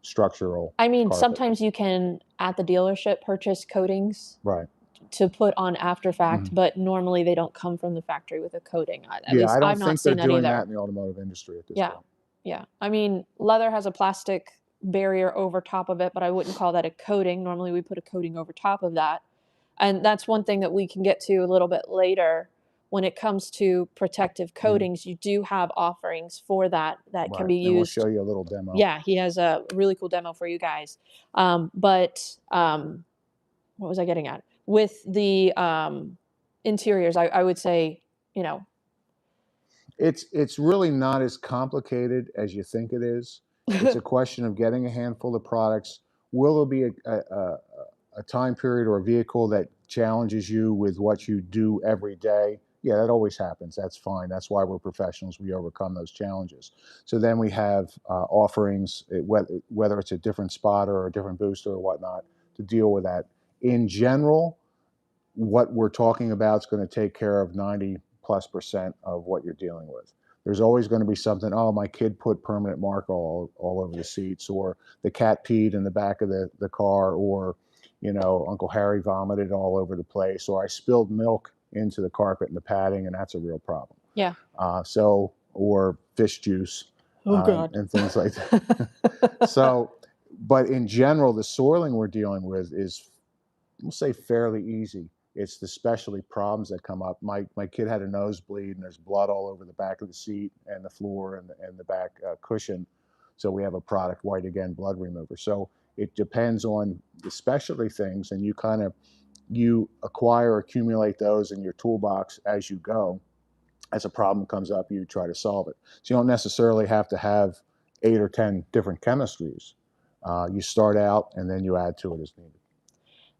B: structural.
A: I mean, sometimes you can, at the dealership, purchase coatings.
B: Right.
A: to put on after fact,
B: Mhm.
A: but normally they don't come from the factory with a coating. At
B: Yeah,
A: least
B: I don't
A: I've not
B: think they're
A: seen that
B: doing that
A: either.
B: in the automotive industry at this
A: Yeah.
B: point.
A: Yeah. I mean, leather has a plastic barrier over top of it, but I wouldn't call that a coating. Normally we put a coating over top of that. And that's one thing that we can get to a little bit later. When it comes to protective
B: Mhm.
A: coatings, you do have offerings for that that can
B: Right,
A: be
B: and we'll show
A: used.
B: you a little demo.
A: Yeah, he has a really cool demo for you guys. What was I getting at? With the interiors, I would say, you know,
B: It's really not as complicated as you think it is. It's a question of getting a handful of products. Will there be a time period or a vehicle that challenges you with what you do every day? Yeah, that always happens. That's fine. That's why we're professionals. We overcome those challenges. So then we have offerings, whether it's a different spotter or a different booster or whatnot, to deal with that. In general, what we're talking about is going to take care of 90+% of what you're dealing with. There's always going to be something, oh, my kid put permanent mark all over the seats, or the cat peed in the back of the car, or, Uncle Harry vomited all over the place, or I spilled milk into the carpet and the padding, and that's a real problem.
A: yeah.
B: Or fish juice
A: Oh God.
B: and things like that. So, but in general, the soiling we're dealing with is, we'll say, fairly easy. It's the specialty problems that come up. My kid had a nosebleed, and there's blood all over the back of the seat and the floor and the back cushion. So we have a product, White Again blood remover. So it depends on the specialty things, and you acquire, accumulate those in your toolbox as you go. As a problem comes up, you try to solve it. So you don't necessarily have to have 8 or 10 different chemistries. You start out, and then you add to it as needed.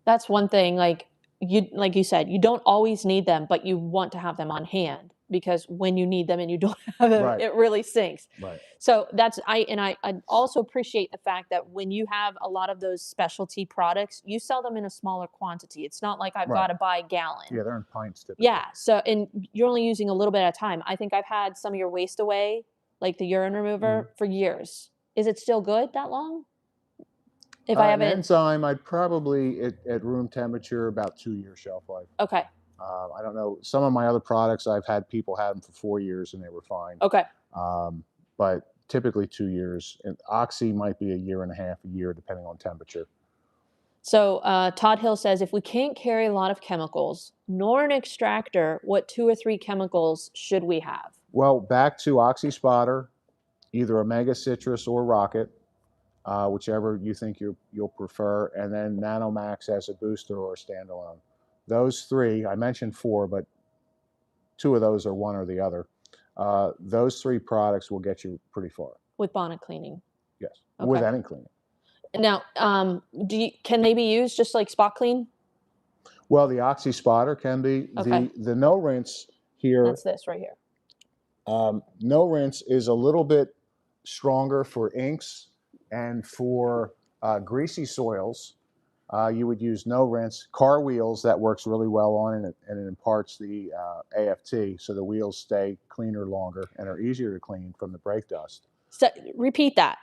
A: That's one thing, like you said, you don't always need them, but you want to have them on hand, because when you need them and you don't have them,
B: Right.
A: it really stinks.
B: Right.
A: So I also appreciate the fact that when you have a lot of those specialty products, you sell them in a smaller quantity. It's not like I've
B: Right.
A: got to buy a gallon.
B: Yeah, they're in pints typically.
A: Yeah. So, and you're only using a little bit at a time. I think I've had some of your waste away, like the urine remover, for years. Is it still good that long? If I
B: An
A: haven't,
B: enzyme, I'd probably at room temperature about 2 year shelf life.
A: okay.
B: I don't know. Some of my other products, I've had people have them for 4 years and they were fine.
A: Okay.
B: But typically 2 years. And Oxy might be a year and a half, a year, depending on temperature.
A: So Todd Hill says, if we can't carry a lot of chemicals nor an extractor, what 2 or 3 chemicals should we have?
B: Well, back to Oxy Spotter, either Omega Citrus or Rocket, whichever you think you'll prefer, and then Nanomax as a booster or a standalone. Those 3, I mentioned 4, but 2 of those are one or the other. Those 3 products will get you pretty far.
A: With bonnet cleaning.
B: Yes,
A: Okay.
B: with any cleaning.
A: Now, can they be used just like spot clean?
B: Well, the Oxy Spotter can be.
A: Okay.
B: The no rinse here.
A: That's this right here.
B: No rinse is a little bit stronger for inks, and for greasy soils, you would use no rinse. Car wheels, that works really well on it, and it imparts the AFT, so the wheels stay cleaner longer and are easier to clean from the brake dust.
A: So repeat that.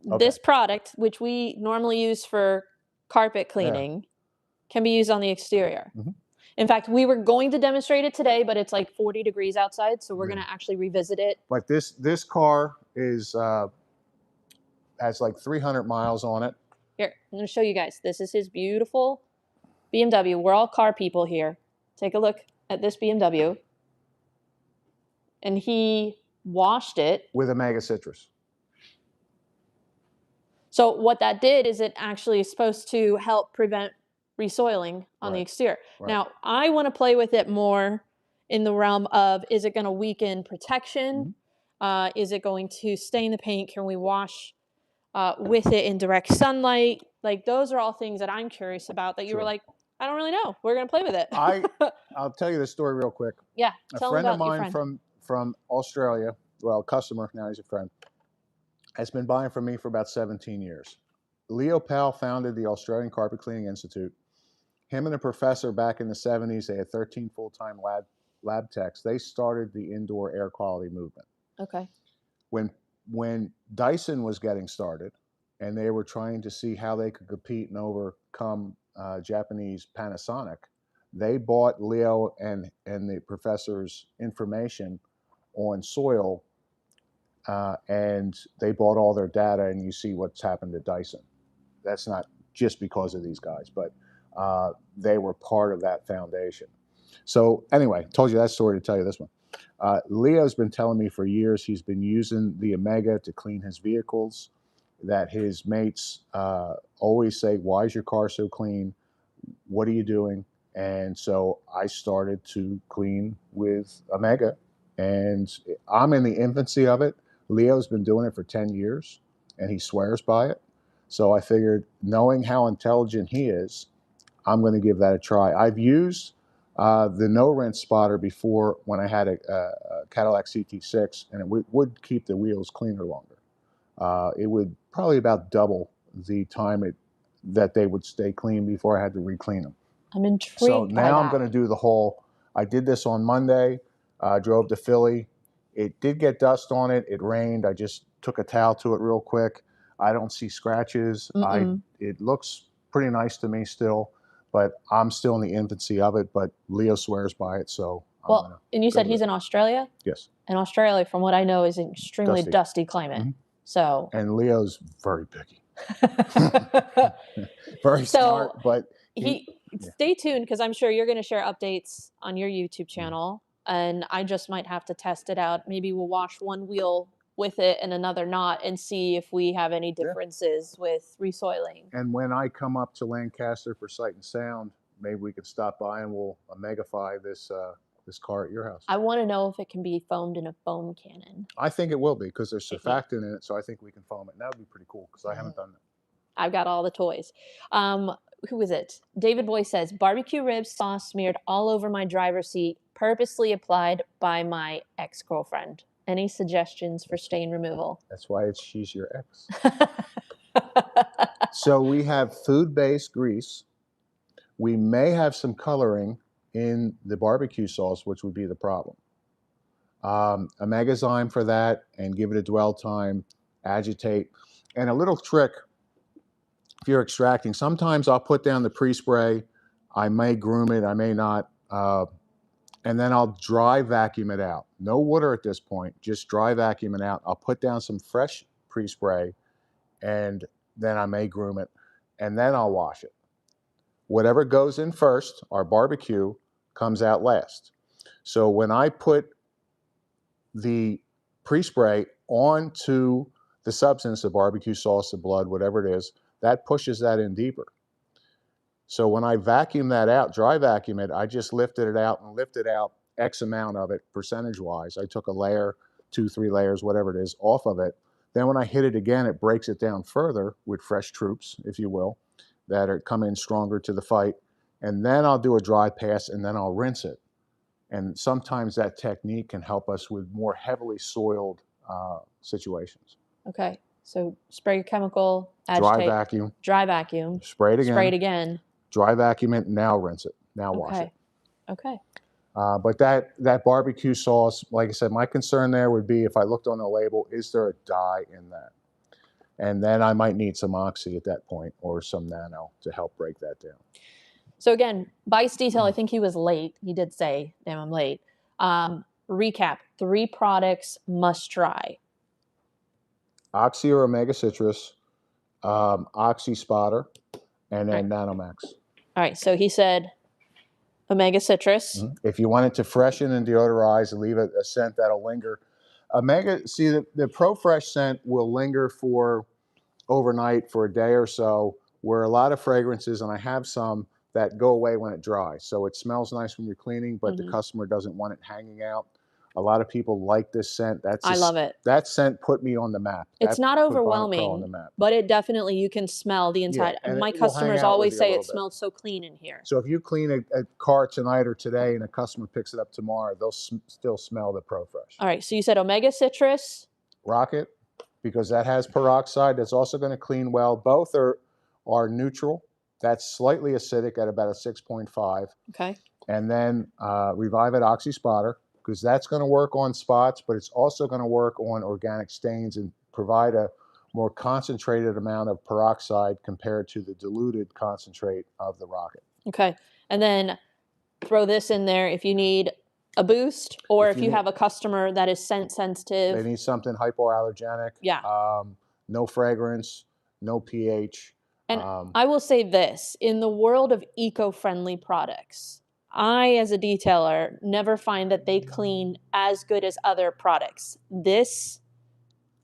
B: Okay.
A: This product, which we normally use for carpet cleaning, can be used on the exterior.
B: Mhm.
A: In fact, we were going to demonstrate it today, but it's like 40 degrees outside, so we're going to actually revisit it.
B: But this car is has like 300 miles on it.
A: Here, I'm going to show you guys. This is his beautiful BMW. We're all car people here. Take a look at this BMW. And he washed it
B: with Omega Citrus.
A: So what that did is it actually is supposed to help prevent resoiling on the exterior.
B: Right.
A: Now, I want to play with it more in the realm of, is it going to weaken protection? Is it going to stain the paint? Can we wash with it in direct sunlight? Like, those are all things that I'm curious about that you were like, I don't really know. We're going to play with it.
B: I'll tell you the story real quick.
A: Yeah.
B: A friend of mine from Australia, well, customer, now he's a friend, has been buying from me for about 17 years. Leo Powell founded the Australian Carpet Cleaning Institute. Him and a professor back in the 70s, they had 13 full-time lab techs. They started the indoor air quality movement.
A: Okay.
B: When Dyson was getting started and they were trying to see how they could compete and overcome Japanese Panasonic, They bought Leo and the professor's information on soil, and they bought all their data, and you see what's happened to Dyson. That's not just because of these guys, but they were part of that foundation. So anyway, told you that story to tell you this one. Leo's been telling me for years he's been using the Omega to clean his vehicles, that his mates always say, why is your car so clean? What are you doing? And so I started to clean with Omega, and I'm in the infancy of it. Leo's been doing it for 10 years, and he swears by it. So I figured, knowing how intelligent he is, I'm going to give that a try. I've used the no rinse spotter before when I had a Cadillac CT6, and it would keep the wheels cleaner longer. It would probably about double the time that they would stay clean before I had to re-clean them.
A: I'm intrigued.
B: So now I'm going to do the whole. I did this on Monday. Drove to Philly. It did get dust on it. It rained. I just took a towel to it real quick. I don't see scratches. It looks pretty nice to me still, but I'm still in the infancy of it. But Leo swears by it, so.
A: And you said he's in Australia?
B: Yes.
A: And Australia, from what I know, is an extremely dusty climate. So.
B: And Leo's very picky. Very smart, but
A: stay tuned, because I'm sure you're going to share updates on your YouTube channel, and I just might have to test it out. Maybe we'll wash one wheel with it and another not, and see if we have any differences with resoiling.
B: And when I come up to Lancaster for Sight and Sound, maybe we could stop by and we'll Omegafy this car at your house.
A: I want to know if it can be foamed in a foam cannon.
B: I think it will be, because there's surfactant in it, so I think we can foam it. And that would be pretty cool, because I haven't done that.
A: I've got all the toys. Who is it? David Boy says, barbecue ribs sauce smeared all over my driver's seat, purposely applied by my ex-girlfriend. Any suggestions for stain removal?
B: That's why she's your ex. So we have food-based grease. We may have some coloring in the barbecue sauce, which would be the problem. A Megazyme for that, and give it a dwell time, agitate. And a little trick, if you're extracting, sometimes I'll put down the pre-spray. I may groom it, I may not. And then I'll dry vacuum it out. No water at this point, just dry vacuum it out. I'll put down some fresh pre-spray, and then I may groom it, and then I'll wash it. Whatever goes in first, our barbecue, comes out last. So when I put the pre-spray onto the substance, the barbecue sauce, the blood, whatever it is, that pushes that in deeper. So when I vacuum that out, dry vacuum it, I just lifted it out and lifted out X amount of it percentage-wise. I took a layer, 2, 3 layers, whatever it is, off of it. Then when I hit it again, it breaks it down further with fresh troops, if you will, that are come in stronger to the fight. And then I'll do a dry pass, and then I'll rinse it. And sometimes that technique can help us with more heavily soiled situations.
A: Okay. So spray your chemical, agitate. Dry vacuum.
B: Spray it
A: again.
B: Dry vacuum it, now rinse it. Now wash it.
A: Okay.
B: But that barbecue sauce, like I said, my concern there would be, if I looked on the label, is there a dye in that? And then I might need some oxy at that point, or some nano, to help break that down.
A: So again, Vice Detail, I think he was late. He did say, damn, I'm late. Recap, 3 products must try.
B: Oxy or Omega Citrus, Oxy Spotter, and then Nanomax.
A: All right, so he said Omega Citrus.
B: If you want it to freshen and deodorize and leave a scent that'll linger. Omega, see, the Pro Fresh scent will linger for overnight, for a day or so, where a lot of fragrances, and I have some, that go away when it dries. So it smells nice when you're cleaning, but the customer doesn't want it hanging out. A lot of people like this scent. I love it. That scent put me on the map.
A: It's not overwhelming, but it definitely, you can smell the inside. Yeah, my customers always say it smells so clean in here.
B: So if you clean a car tonight or today and a customer picks it up tomorrow, they'll still smell the Pro Fresh.
A: All right, so you said Omega Citrus.
B: Rocket, because that has peroxide. That's also going to clean well. Both are neutral. That's slightly acidic at about a 6.5.
A: Okay.
B: And then Revive It Oxy Spotter, because that's going to work on spots, but it's also going to work on organic stains and provide a more concentrated amount of peroxide compared to the diluted concentrate of the Rocket.
A: Okay. And then throw this in there if you need a boost, or
B: If
A: if
B: you
A: you
B: need-
A: have a customer that is scent
B: They
A: sensitive.
B: need something hypoallergenic.
A: Yeah.
B: No fragrance, no pH.
A: And I will say this, in the world of eco-friendly products, I, as a detailer, never find that they clean as good as other products. This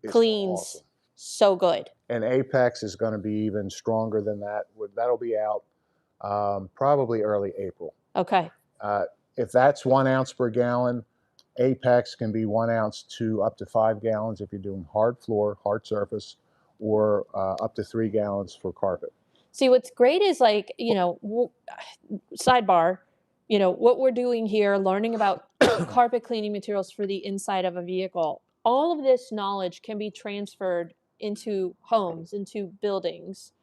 B: It's
A: cleans
B: awesome.
A: so good.
B: And Apex is going to be even stronger than that. That'll be out probably early April.
A: Okay.
B: If that's 1 ounce per gallon, Apex can be 1 ounce to up to 5 gallons if you're doing hard floor, hard surface, or up to 3 gallons for carpet.
A: See, what's great is, like, sidebar, what we're doing here, learning about carpet cleaning materials for the inside of a vehicle. All of this knowledge can be transferred into homes, into buildings.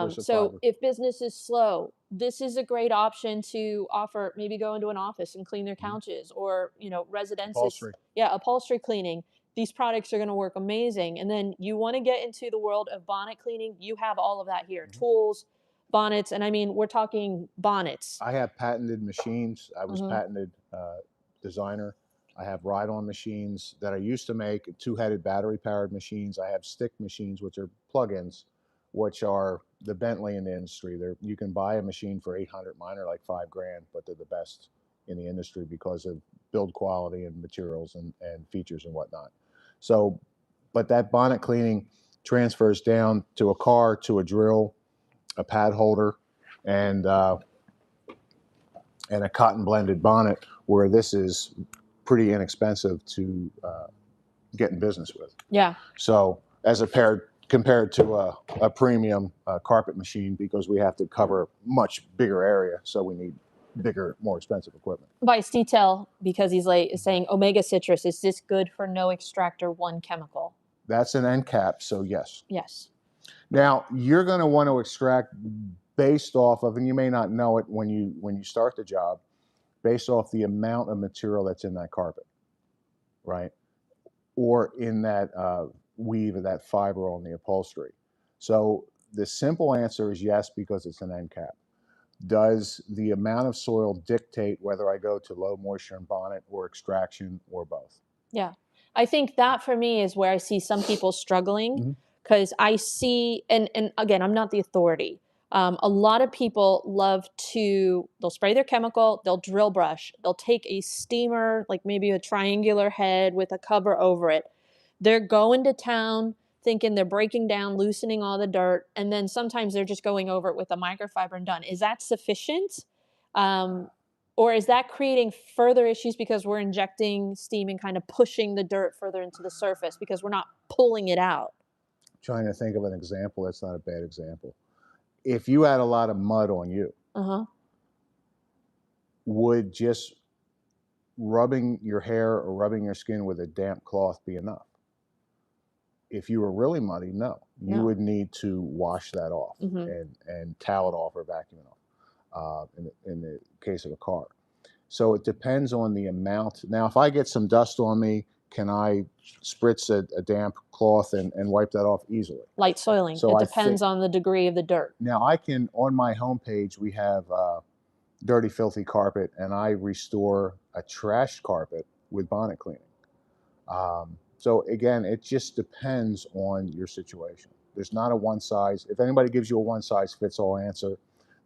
A: So if business is slow, this is a great option to offer. Maybe go into an office and clean their couches, or residences.
B: Upholstery.
A: Yeah, upholstery cleaning. These products are going to work amazing. And then you want to get into the world of bonnet cleaning, you have all of that here. Tools, bonnets, and I mean, we're talking bonnets.
B: I have patented machines. I was patented designer. I have ride-on machines that I used to make, two-headed battery-powered machines. I have stick machines, which are plug-ins, which are the Bentley in the industry. You can buy a machine for 800. Mine are like $5,000, but they're the best in the industry because of build quality and materials and features and whatnot. So, but that bonnet cleaning transfers down to a car, to a drill, a pad holder, and a cotton blended bonnet, where this is pretty inexpensive to get in business with.
A: Yeah.
B: So as compared to a premium carpet machine, because we have to cover a much bigger area, so we need bigger, more expensive equipment.
A: Vice Detail, because he's saying omega citrus, is this good for no extractor 1 chemical?
B: That's an end cap, so yes.
A: Yes.
B: Now you're going to want to extract based off of, and you may not know it when you start the job, based off the amount of material that's in that carpet, right? Or in that weave, or that fiber on the upholstery. So the simple answer is yes, because it's an end cap. Does the amount of soil dictate whether I go to low moisture and bonnet, or extraction, or both?
A: Yeah. I think that for me is where I see some people struggling, because I see, and again, I'm not the authority. A lot of people they'll spray their chemical, they'll drill brush, they'll take a steamer, like maybe a triangular head with a cover over it. They're going to town thinking they're breaking down, loosening all the dirt, and then sometimes they're just going over it with a microfiber and done. Is that sufficient? Or is that creating further issues because we're injecting steam and kind of pushing the dirt further into the surface because we're not pulling it out?
B: Trying to think of an example that's not a bad example. If you had a lot of mud on you, would just rubbing your hair or rubbing your skin with a damp cloth be enough? If you were really muddy, no. You would need to wash that off and towel it off or vacuum it off, in the case of a car. So it depends on the amount. Now, if I get some dust on me, can I spritz a damp cloth and wipe that off easily?
A: Light soiling. So it depends on the degree of the dirt.
B: Now, on my homepage, we have Dirty Filthy Carpet, and I restore a trash carpet with bonnet cleaning. So again, it just depends on your situation. There's not a one size. If anybody gives you a one size fits all answer,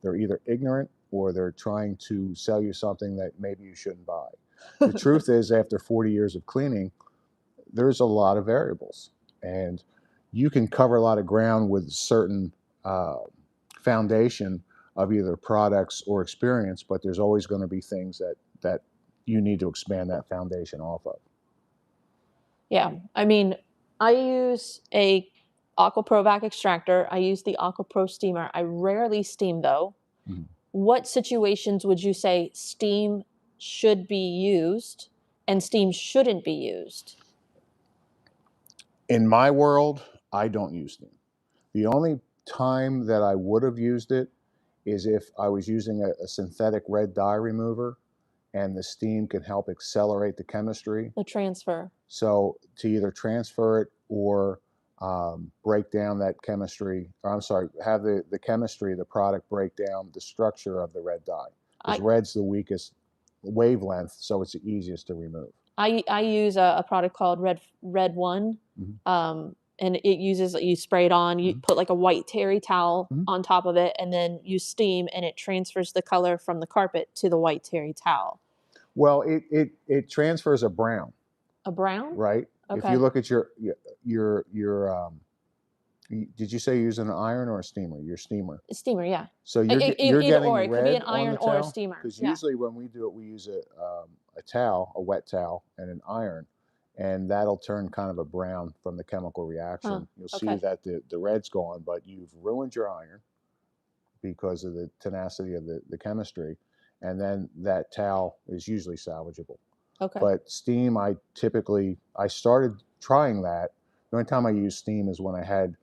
B: they're either ignorant or they're trying to sell you something that maybe you shouldn't buy. The truth is, after 40 years of cleaning, there's a lot of variables, and you can cover a lot of ground with certain foundation of either products or experience, but there's always going to be things that you need to expand that foundation off of.
A: Yeah, I mean, I use a Aqua Pro vac extractor. I use the Aqua Pro steamer. I rarely steam, though. What situations would you say steam should be used and steam shouldn't be used?
B: In my world, I don't use steam. The only time that I would have used it is if I was using a synthetic red dye remover, and the steam can help accelerate the chemistry.
A: The transfer.
B: So to either transfer it or break down that chemistry, or I'm sorry, have the chemistry, the product break down the structure of the red dye. because red's the weakest wavelength, so it's the easiest to remove.
A: I use a product called Red One, and it uses, you spray it on, you put like a white terry towel on top of it, and then you steam, and it transfers the color from the carpet to the white terry towel.
B: Well, it transfers a brown.
A: A brown?
B: Right.
A: Okay.
B: If you look at your did you say you're using an iron or a steamer? Your steamer.
A: A steamer, yeah.
B: So you're
A: Either
B: getting
A: or. It could be an
B: red on
A: iron
B: the
A: or a
B: towel?
A: steamer.
B: Because
A: Yeah.
B: usually when we do it, we use a towel, a wet towel, and an iron, and that'll turn kind of a brown from the chemical reaction. You'll see that the red's gone, but you've ruined your iron because of the tenacity of the chemistry, and then that towel is usually salvageable.
A: Okay.
B: But steam, I started trying that. The only time I used steam is when I had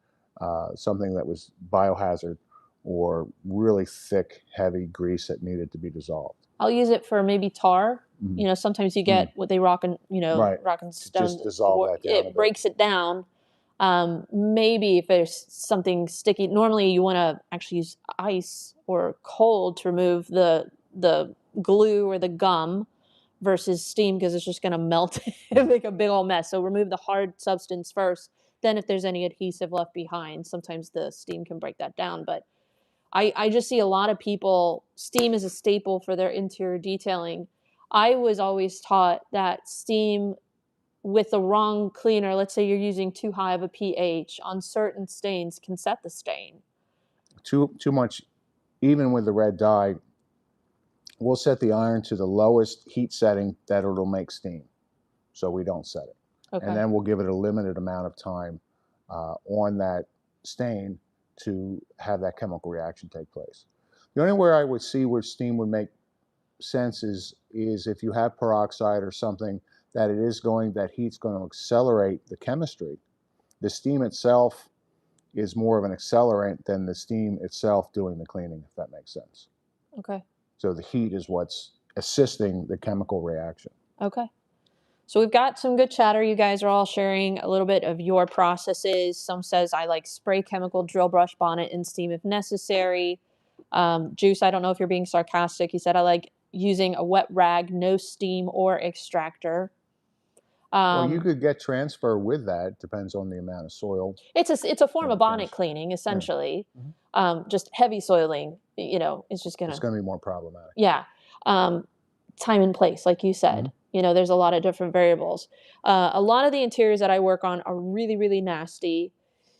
B: something that was biohazard or really thick, heavy grease that needed to be dissolved.
A: I'll use it for maybe tar. You know, sometimes you get what they rock and stones.
B: Just dissolve that down.
A: It breaks it down. Maybe if there's something sticky, normally you want to actually use ice or cold to remove the glue or the gum, versus steam, because it's just going to melt and make a big old mess. So remove the hard substance first. Then if there's any adhesive left behind, sometimes the steam can break that down. But I just see a lot of people, steam is a staple for their interior detailing. I was always taught that steam with the wrong cleaner, let's say you're using too high of a pH on certain stains, can set the stain.
B: Too much, even with the red dye, we'll set the iron to the lowest heat setting that it'll make steam, so we don't set it. Okay. And then we'll give it a limited amount of time on that stain to have that chemical reaction take place. The only way I would see where steam would make sense is if you have peroxide or something that that heat's going to accelerate the chemistry. The steam itself is more of an accelerant than the steam itself doing the cleaning, if that makes sense.
A: Okay.
B: So the heat is what's assisting the chemical reaction.
A: Okay. So we've got some good chatter. You guys are all sharing a little bit of your processes. Some says I like spray chemical, drill brush, bonnet, and steam if necessary. Juice, I don't know if you're being sarcastic. He said I like using a wet rag, no steam or extractor.
B: Well, you could get transfer with that. Depends on the amount of soil.
A: It's a form of bonnet cleaning, essentially. Yeah. Just heavy soiling, it's just it's
B: gonna be more problematic.
A: Yeah. Time and place, like you said. There's a lot of different variables. A lot of the interiors that I work on are really, really nasty.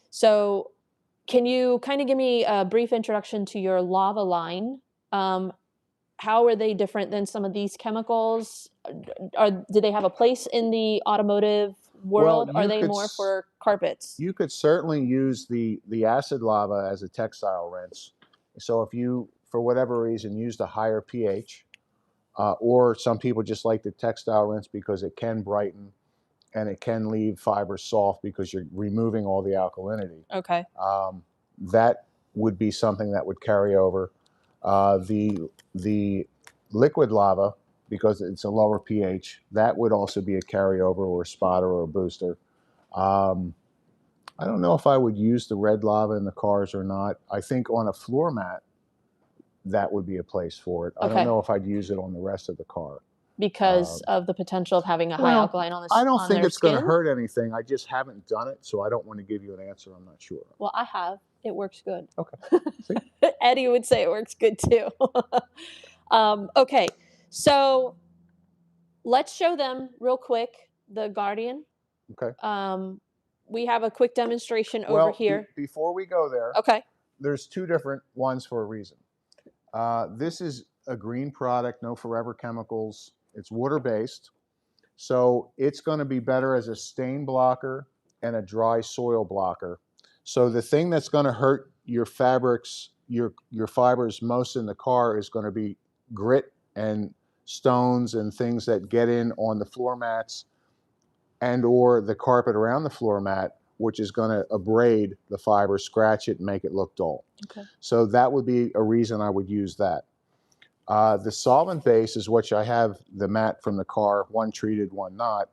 A: So can you kind of give me a brief introduction to your lava line? How are they different than some of these chemicals? Do they have a place in the automotive world? Well, are they more for carpets?
B: You could certainly use the acid lava as a textile rinse. So if you, for whatever reason, used a higher pH, or some people just like the textile rinse because it can brighten and it can leave fibers soft because you're removing all the alkalinity.
A: Okay.
B: That would be something that would carry over. The liquid lava, because it's a lower pH, that would also be a carryover or a spotter or a booster. I don't know if I would use the red lava in the cars or not. I think on a floor mat, that would be a place for it. Okay. I don't know if I'd use it on the rest of the car.
A: Because of the potential of having a high alkaline on the skin?
B: I don't think it's going to hurt anything. I just haven't done it, so I don't want to give you an answer. I'm not sure.
A: Well, I have. It works good.
B: Okay. See?
A: Eddie would say it works good too. Okay, so let's show them real quick the Guardian.
B: Okay.
A: We have a quick demonstration over here.
B: Before we go there,
A: okay,
B: there's two different ones for a reason. This is a green product, no forever chemicals. It's water-based, so it's going to be better as a stain blocker and a dry soil blocker. So the thing that's going to hurt your fabrics, your fibers most in the car is going to be grit and stones and things that get in on the floor mats and or the carpet around the floor mat, which is going to abrade the fiber, scratch it, and make it look dull. Okay. So that would be a reason I would use that. The solvent base is what I have the mat from the car, one treated, one not.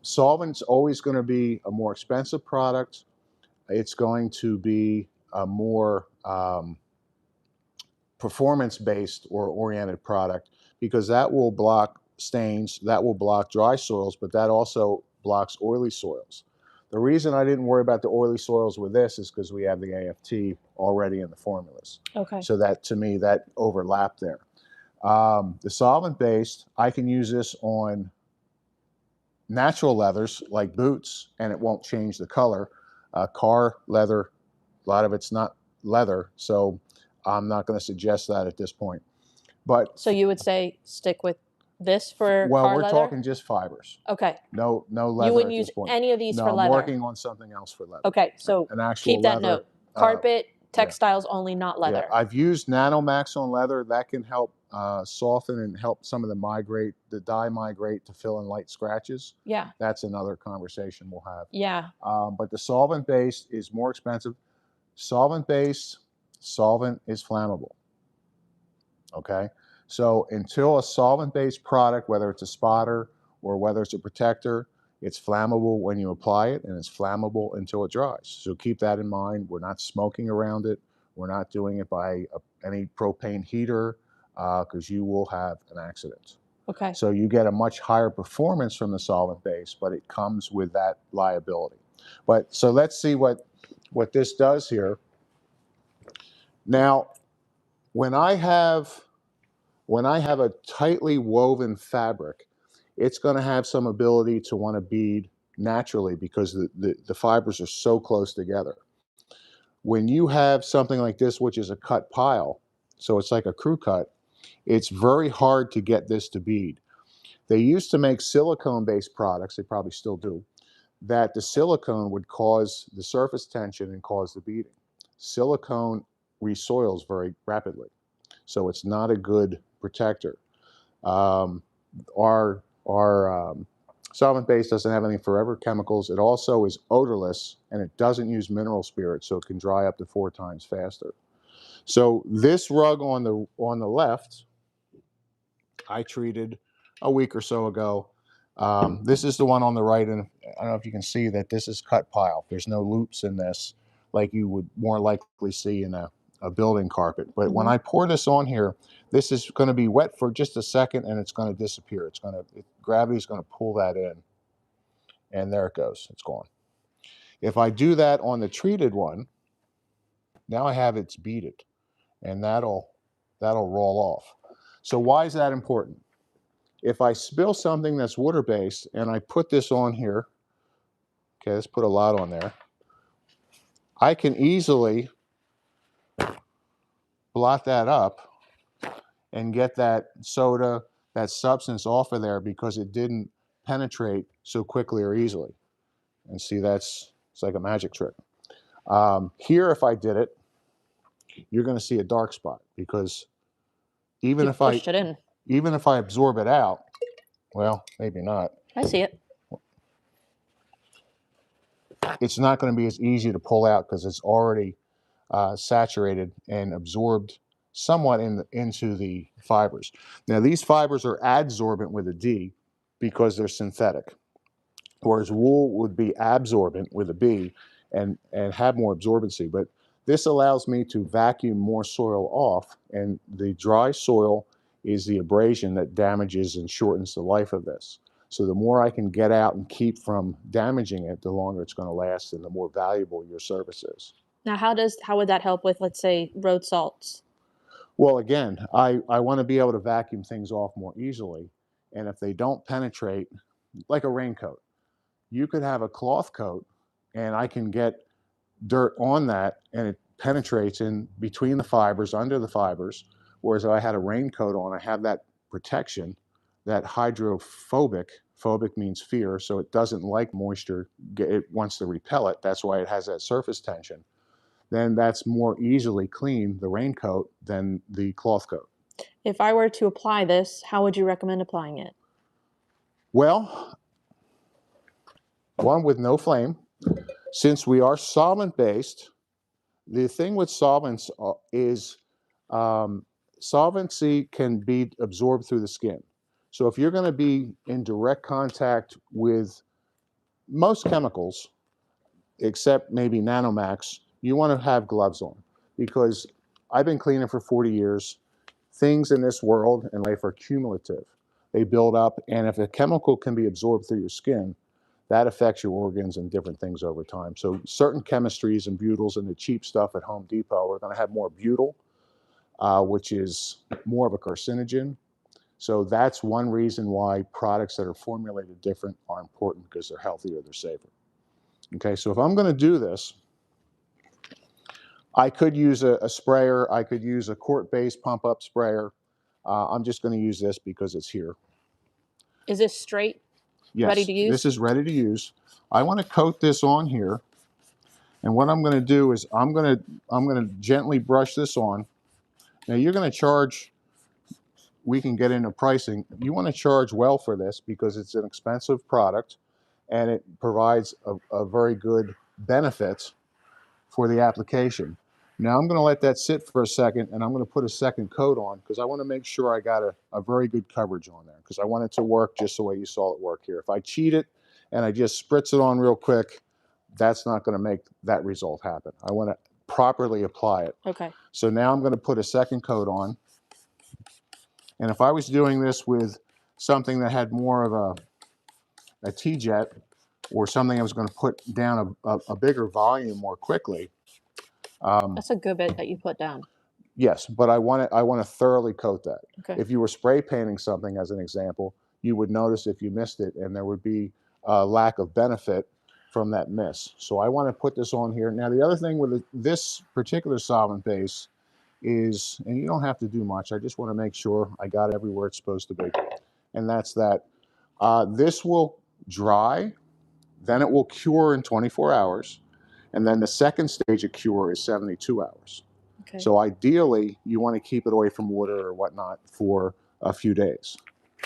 B: Solvent's always going to be a more expensive product. It's going to be a more performance-based or oriented product, because that will block stains, that will block dry soils, but that also blocks oily soils. The reason I didn't worry about the oily soils with this is because we have the AFT already in the formulas.
A: Okay.
B: So that, to me, that overlapped there. The solvent-based, I can use this on natural leathers like boots, and it won't change the color. Car leather, a lot of it's not leather, so I'm not going to suggest that at this point. But
A: so you would say stick with this for
B: well,
A: car
B: we're
A: leather?
B: talking just fibers.
A: Okay.
B: No leather.
A: You wouldn't
B: at
A: use
B: this point.
A: any of these
B: no,
A: for
B: I'm
A: leather?
B: working on something else for leather.
A: Okay, so
B: an actual
A: keep that
B: leather,
A: note. Carpet, textiles only, not leather.
B: Yeah, I've used Nanomax on leather. That can help soften and help some of the dye migrate to fill in light scratches.
A: Yeah.
B: That's another conversation we'll have.
A: Yeah.
B: But the solvent-based is more expensive. Solvent-based, solvent is flammable. Okay? So until a solvent-based product, whether it's a spotter or whether it's a protector, it's flammable when you apply it, and it's flammable until it dries. So keep that in mind. We're not smoking around it. We're not doing it by any propane heater, because you will have an accident.
A: Okay.
B: So you get a much higher performance from the solvent base, but it comes with that liability. But so let's see what this does here. Now, when I have a tightly woven fabric, it's going to have some ability to want to bead naturally because the fibers are so close together. When you have something like this, which is a cut pile, so it's like a crew cut, it's very hard to get this to bead. They used to make silicone-based products, they probably still do, that the silicone would cause the surface tension and cause the beading. Silicone resoils very rapidly, so it's not a good protector. Our solvent base doesn't have any forever chemicals. It also is odorless, and it doesn't use mineral spirits, so it can dry up to 4 times faster. So this rug on the left, I treated a week or so ago. This is the one on the right, and I don't know if you can see that this is cut pile. There's no loops in this like you would more likely see in a building carpet. But when I pour this on here, this is going to be wet for just a second, and it's going to disappear. Gravity's going to pull that in, and there it goes. It's gone. If I do that on the treated one, now I have it's beaded, and that'll roll off. So why is that important? If I spill something that's water-based and I put this on here, okay, let's put a lot on there, I can easily blot that up and get that soda, that substance off of there because it didn't penetrate so quickly or easily. And see, it's like a magic trick. Here, if I did it, you're going to see a dark spot because even if I absorb it out, well, maybe not.
A: I see it.
B: It's not going to be as easy to pull out because it's already saturated and absorbed somewhat into the fibers. Now, these fibers are adsorbent with a D because they're synthetic, whereas wool would be absorbent with a B and have more absorbency. But this allows me to vacuum more soil off, and the dry soil is the abrasion that damages and shortens the life of this. So the more I can get out and keep from damaging it, the longer it's going to last and the more valuable your service is.
A: Now, how would that help with, let's say, road salts?
B: Well, again, I want to be able to vacuum things off more easily. And if they don't penetrate, like a raincoat, you could have a cloth coat and I can get dirt on that and it penetrates in between the fibers, under the fibers. Whereas if I had a raincoat on, I have that protection, that hydrophobic. Phobic means fear, so it doesn't like moisture. It wants to repel it. That's why it has that surface tension. Then that's more easily clean, the raincoat, than the cloth coat.
A: If I were to apply this, how would you recommend applying it?
B: Well, one with no flame. Since we are solvent-based, the thing with solvents is solvency can be absorbed through the skin. So if you're going to be in direct contact with most chemicals, except maybe Nanomax, you want to have gloves on because I've been cleaning for 40 years. Things in this world and life are cumulative. They build up, and if a chemical can be absorbed through your skin, that affects your organs and different things over time. So certain chemistries and butyls and the cheap stuff at Home Depot, we're going to have more butyl, which is more of a carcinogen. So that's one reason why products that are formulated different are important, because they're healthier, they're safer. Okay, so if I'm going to do this, I could use a sprayer. I could use a quart-based pump-up sprayer. I'm just going to use this because it's here.
A: Is this straight?
B: Yes,
A: ready to use?
B: This is ready to use. I want to coat this on here, and what I'm going to do is I'm going to gently brush this on. Now you're going to charge. We can get into pricing. You want to charge well for this because it's an expensive product, and it provides a very good benefit for the application. Now I'm going to let that sit for a second, and I'm going to put a second coat on because I want to make sure I got a very good coverage on there, because I want it to work just the way you saw it work here. If I cheat it and I just spritz it on real quick, that's not going to make that result happen. I want to properly apply it.
A: Okay.
B: So now I'm going to put a second coat on. And if I was doing this with something that had more of a T-jet, or something I was going to put down a bigger volume more quickly.
A: That's a good bit that you put down.
B: Yes, but I want to thoroughly coat that.
A: Okay.
B: If you were spray painting something, as an example, you would notice if you missed it, and there would be a lack of benefit from that miss. So I want to put this on here. Now, the other thing with this particular solvent base is, and you don't have to do much, I just want to make sure I got everywhere it's supposed to be. And that's that. This will dry, then it will cure in 24 hours. And then the second stage of cure is 72 hours.
A: Okay.
B: So ideally, you want to keep it away from water or whatnot for a few days.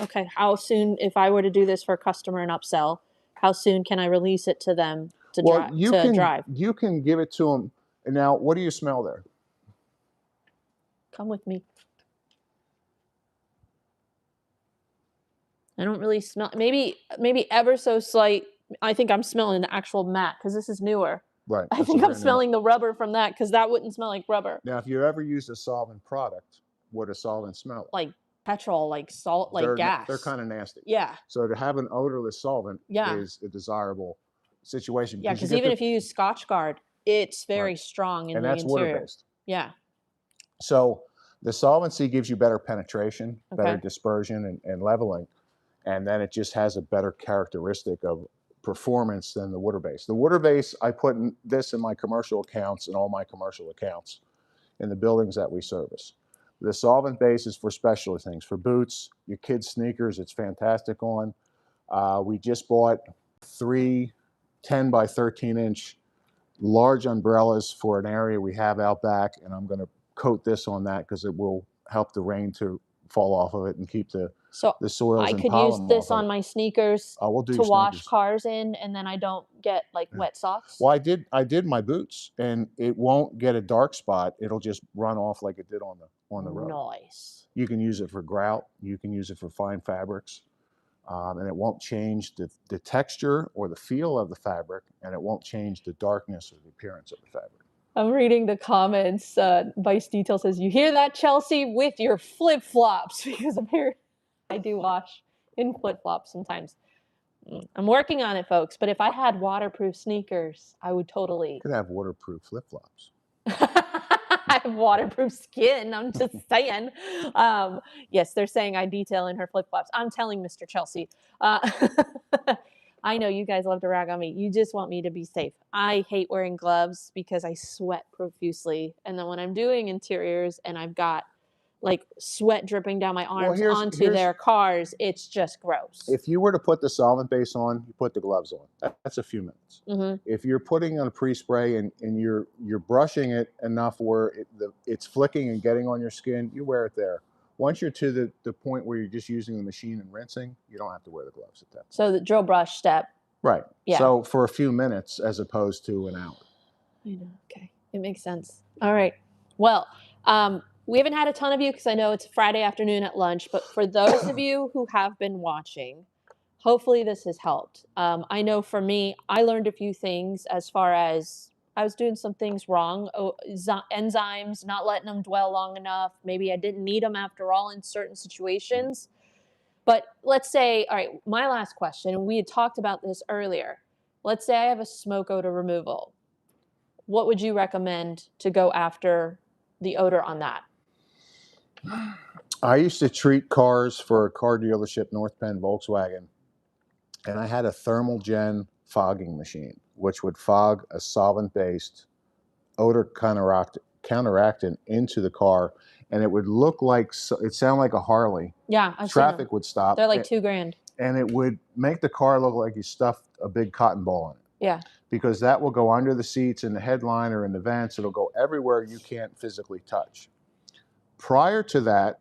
A: Okay. How soon, if I were to do this for a customer and upsell, how soon can I release it to them to drive?
B: You can give it to them. And now, what do you smell there?
A: Come with me. I don't really smell. Maybe ever so slight. I think I'm smelling the actual mat because this is newer.
B: Right.
A: I think I'm smelling the rubber from that, because that wouldn't smell like rubber.
B: Now, if you ever used a solvent product, what does solvent smell like?
A: Like petrol, like salt, like gas.
B: They're kind of nasty.
A: Yeah.
B: So to have an odorless solvent is a desirable situation.
A: Yeah, because even if you use Scotchgard, it's very strong in the interior. And that's
B: water-based.
A: Yeah.
B: So the solvency gives you better penetration, better dispersion, and leveling. And then it just has a better characteristic of performance than the water base. The water base, I put this in my commercial accounts and all my commercial accounts in the buildings that we service. The solvent base is for special things, for boots, your kids' sneakers. It's fantastic on. We just bought 3 10 by 13 inch large umbrellas for an area we have out back, and I'm going to coat this on that because it will help the rain to fall off of it and keep the soils and pollen.
A: I could use this on my sneakers
B: to
A: wash cars in, and then I don't get like wet socks.
B: Well, I did my boots, and it won't get a dark spot. It'll just run off like it did on the road.
A: Nice.
B: You can use it for grout. You can use it for fine fabrics, and it won't change the texture or the feel of the fabric, and it won't change the darkness or the appearance of the fabric.
A: I'm reading the comments. Vice Detail says, "You hear that, Chelsea, with your flip-flops?" Because I do wash in flip-flops sometimes. I'm working on it, folks. But if I had waterproof sneakers, I would totally.
B: You could have waterproof flip-flops.
A: I have waterproof skin. I'm just saying. Yes, they're saying I detail in her flip-flops. I'm telling Mr. Chelsea. I know you guys love to rag on me. You just want me to be safe. I hate wearing gloves because I sweat profusely. And then when I'm doing interiors and I've got like sweat dripping down my arms onto their cars, it's just gross.
B: If you were to put the solvent base on, you put the gloves on. That's a few minutes.
A: Mm-hmm.
B: If you're putting on a pre-spray and you're brushing it enough where it's flicking and getting on your skin, you wear it there. Once you're to the point where you're just using the machine and rinsing, you don't have to wear the gloves at that point.
A: So the drill brush step.
B: Right.
A: Yeah.
B: So for a few minutes as opposed to an hour.
A: I know. Okay. It makes sense. All right. Well, we haven't had a ton of you because I know it's Friday afternoon at lunch, but for those of you who have been watching, hopefully this has helped. I know for me, I learned a few things as far as I was doing some things wrong. Enzymes, not letting them dwell long enough. Maybe I didn't need them after all in certain situations. But let's say, all right, my last question, and we had talked about this earlier. Let's say I have a smoke odor removal. What would you recommend to go after the odor on that?
B: I used to treat cars for a car dealership, North Penn Volkswagen, and I had a thermal gen fogging machine, which would fog a solvent-based odor counteractant into the car, and it would look like, it sounded like a Harley.
A: Yeah, I've seen them.
B: Traffic would stop.
A: They're like $2,000.
B: And it would make the car look like you stuffed a big cotton ball in it.
A: Yeah.
B: Because that will go under the seats, in the headliner, in the vents. It'll go everywhere you can't physically touch. Prior to that,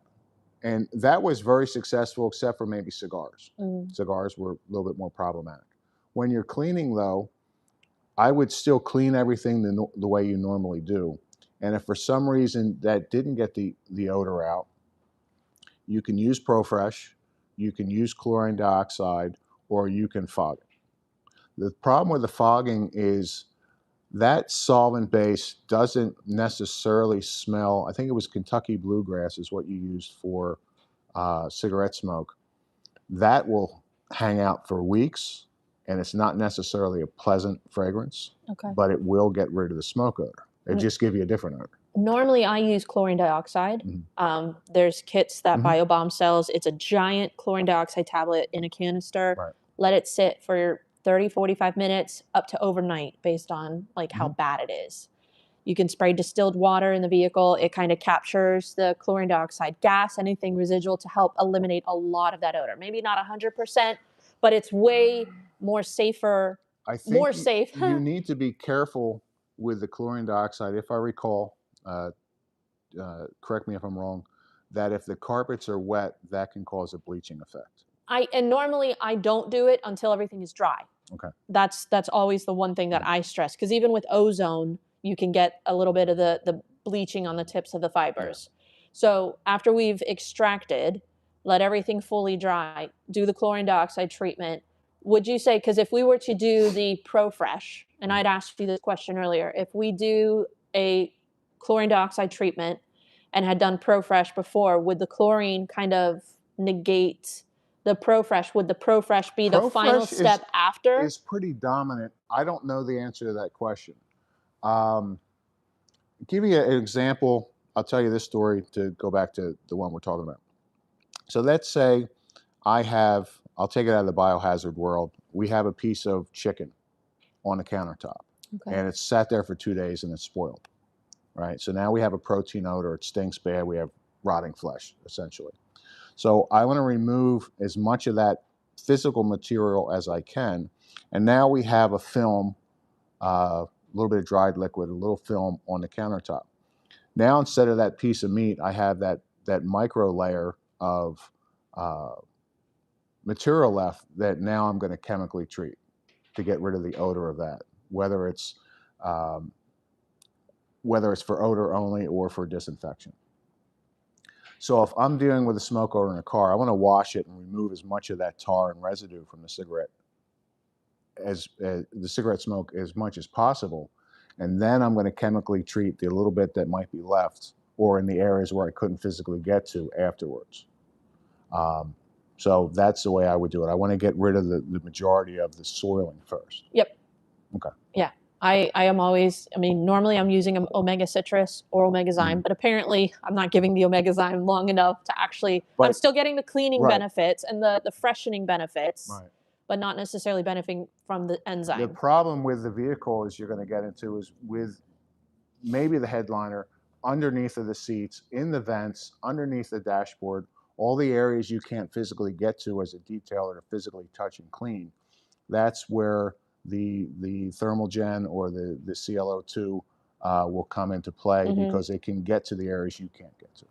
B: and that was very successful, except for maybe cigars. Cigars were a little bit more problematic. When you're cleaning, though, I would still clean everything the way you normally do. And if for some reason that didn't get the odor out, you can use ProFresh, you can use chlorine dioxide, or you can fog it. The problem with the fogging is that solvent base doesn't necessarily smell. I think it was Kentucky bluegrass is what you used for cigarette smoke. That will hang out for weeks, and it's not necessarily a pleasant fragrance, but it will get rid of the smoke odor. It just give you a different odor.
A: Normally, I use chlorine dioxide. There's kits that BioBomb sells. It's a giant chlorine dioxide tablet in a canister.
B: Right.
A: Let it sit for 30, 45 minutes up to overnight based on like how bad it is. You can spray distilled water in the vehicle. It kind of captures the chlorine dioxide gas, anything residual, to help eliminate a lot of that odor. Maybe not 100%, but it's way more safer.
B: I think you need to be careful with the chlorine dioxide. If I recall, correct me if I'm wrong, that if the carpets are wet, that can cause a bleaching effect.
A: And normally I don't do it until everything is dry.
B: Okay.
A: That's always the one thing that I stress, because even with ozone, you can get a little bit of the bleaching on the tips of the fibers. So after we've extracted, let everything fully dry, do the chlorine dioxide treatment. Would you say, because if we were to do the ProFresh, and I'd asked you this question earlier, if we do a chlorine dioxide treatment and had done ProFresh before, would the chlorine kind of negate the ProFresh? Would the ProFresh be the final step after?
B: Is pretty dominant. I don't know the answer to that question. Give you an example. I'll tell you this story to go back to the one we're talking about. So let's say I'll take it out of the biohazard world. We have a piece of chicken on the countertop, and it's sat there for 2 days and it's spoiled, right? So now we have a protein odor. It stinks bad. We have rotting flesh, essentially. So I want to remove as much of that physical material as I can. And now we have a film, a little bit of dried liquid, a little film on the countertop. Now, instead of that piece of meat, I have that micro layer of material left that now I'm going to chemically treat to get rid of the odor of that, whether it's for odor only or for disinfection. So if I'm dealing with a smoke odor in a car, I want to wash it and remove as much of that tar and residue from the cigarette the cigarette smoke as much as possible. And then I'm going to chemically treat the little bit that might be left or in the areas where I couldn't physically get to afterwards. So that's the way I would do it. I want to get rid of the majority of the soiling first.
A: Yep.
B: Okay.
A: Yeah. I am always, normally I'm using omega citrus or omegazyme, but apparently I'm not giving the omegazyme long enough to actually, I'm still getting the cleaning benefits and the freshening benefits, but not necessarily benefiting from the enzyme.
B: The problem with the vehicle is you're going to get into is with maybe the headliner, underneath of the seats, in the vents, underneath the dashboard, all the areas you can't physically get to as a detailer to physically touch and clean. That's where the thermal gen or the ClO2 will come into play because it can get to the areas you can't get to.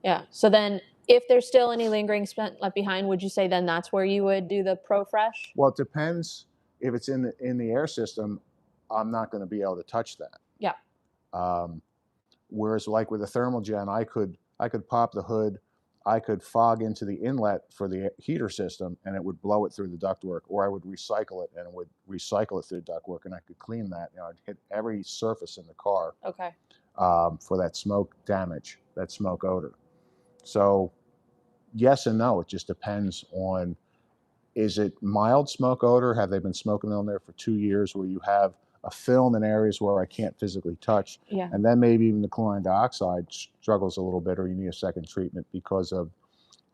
A: Yeah. So then if there's still any lingering scent left behind, would you say then that's where you would do the ProFresh?
B: Well, it depends. If it's in the air system, I'm not going to be able to touch that.
A: Yeah.
B: Whereas like with the thermal gen, I could pop the hood. I could fog into the inlet for the heater system and it would blow it through the ductwork, or I would recycle it and it would recycle it through the ductwork, and I could clean that. You know, I'd hit every surface in the car
A: Okay.
B: for that smoke damage, that smoke odor. So yes and no, it just depends on, is it mild smoke odor? Have they been smoking on there for 2 years where you have a film in areas where I can't physically touch?
A: Yeah.
B: And then maybe even the chlorine dioxide struggles a little bit, or you need a second treatment because of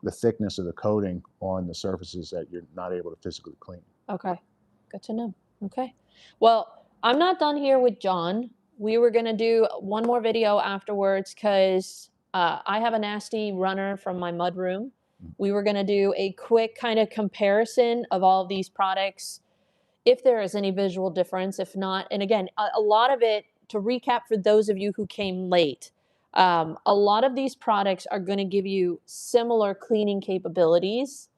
B: the thickness of the coating on the surfaces that you're not able to physically clean.
A: Okay. Good to know. Okay. Well, I'm not done here with John. We were going to do one more video afterwards because I have a nasty runner from my mud room. We were going to do a quick kind of comparison of all of these products, if there is any visual difference. If not, and again, a lot of it, to recap for those of you who came late, a lot of these products are going to give you similar cleaning capabilities.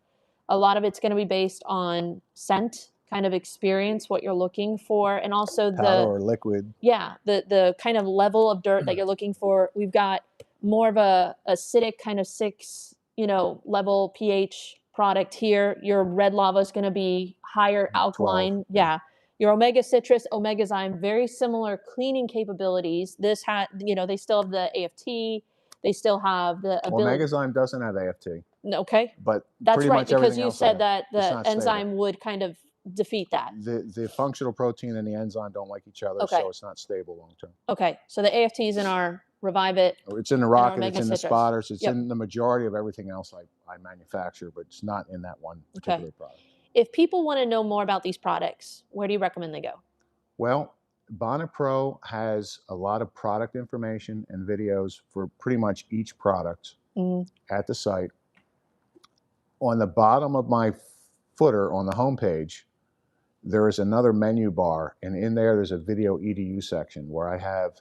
A: A lot of it's going to be based on scent, kind of experience, what you're looking for, and also
B: Powder or liquid.
A: Yeah, the kind of level of dirt that you're looking for. We've got more of a acidic kind of 6, level pH product here. Your red lava is going to be higher alkaline.
B: 12.
A: Yeah. Your omega citrus, omega zyme, very similar cleaning capabilities. This had, they still have the AFT. They still have the ability.
B: Omega zyme doesn't have AFT.
A: Okay.
B: But
A: that's
B: pretty
A: right,
B: much
A: because you
B: else
A: said that the enzyme
B: stable.
A: would kind of defeat that.
B: The functional protein and the enzyme don't like each other,
A: Okay.
B: so it's not stable long term.
A: Okay, so the AFT is in our Revive It.
B: It's in the rocket, it's
A: omega
B: in the
A: citrus.
B: spotters, it's
A: Yep.
B: in the majority of everything else I manufacture, but it's not in that one particular product.
A: If people want to know more about these products, where do you recommend they go?
B: Well, Bonnet Pro has a lot of product information and videos for pretty much each product at the site. On the bottom of my footer on the homepage, there is another menu bar, and in there there's a video EDU section where I have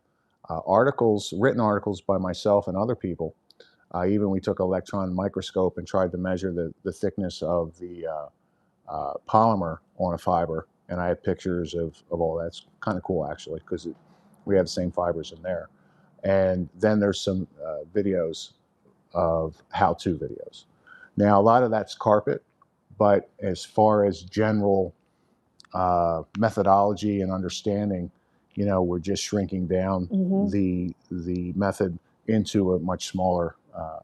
B: written articles by myself and other people. Even we took an electron microscope and tried to measure the thickness of the polymer on a fiber, and I have pictures of all that. It's kind of cool, actually, because we have the same fibers in there. And then there's some videos of how-to videos. Now, a lot of that's carpet, but as far as general methodology and understanding, we're just shrinking down the method into a much smaller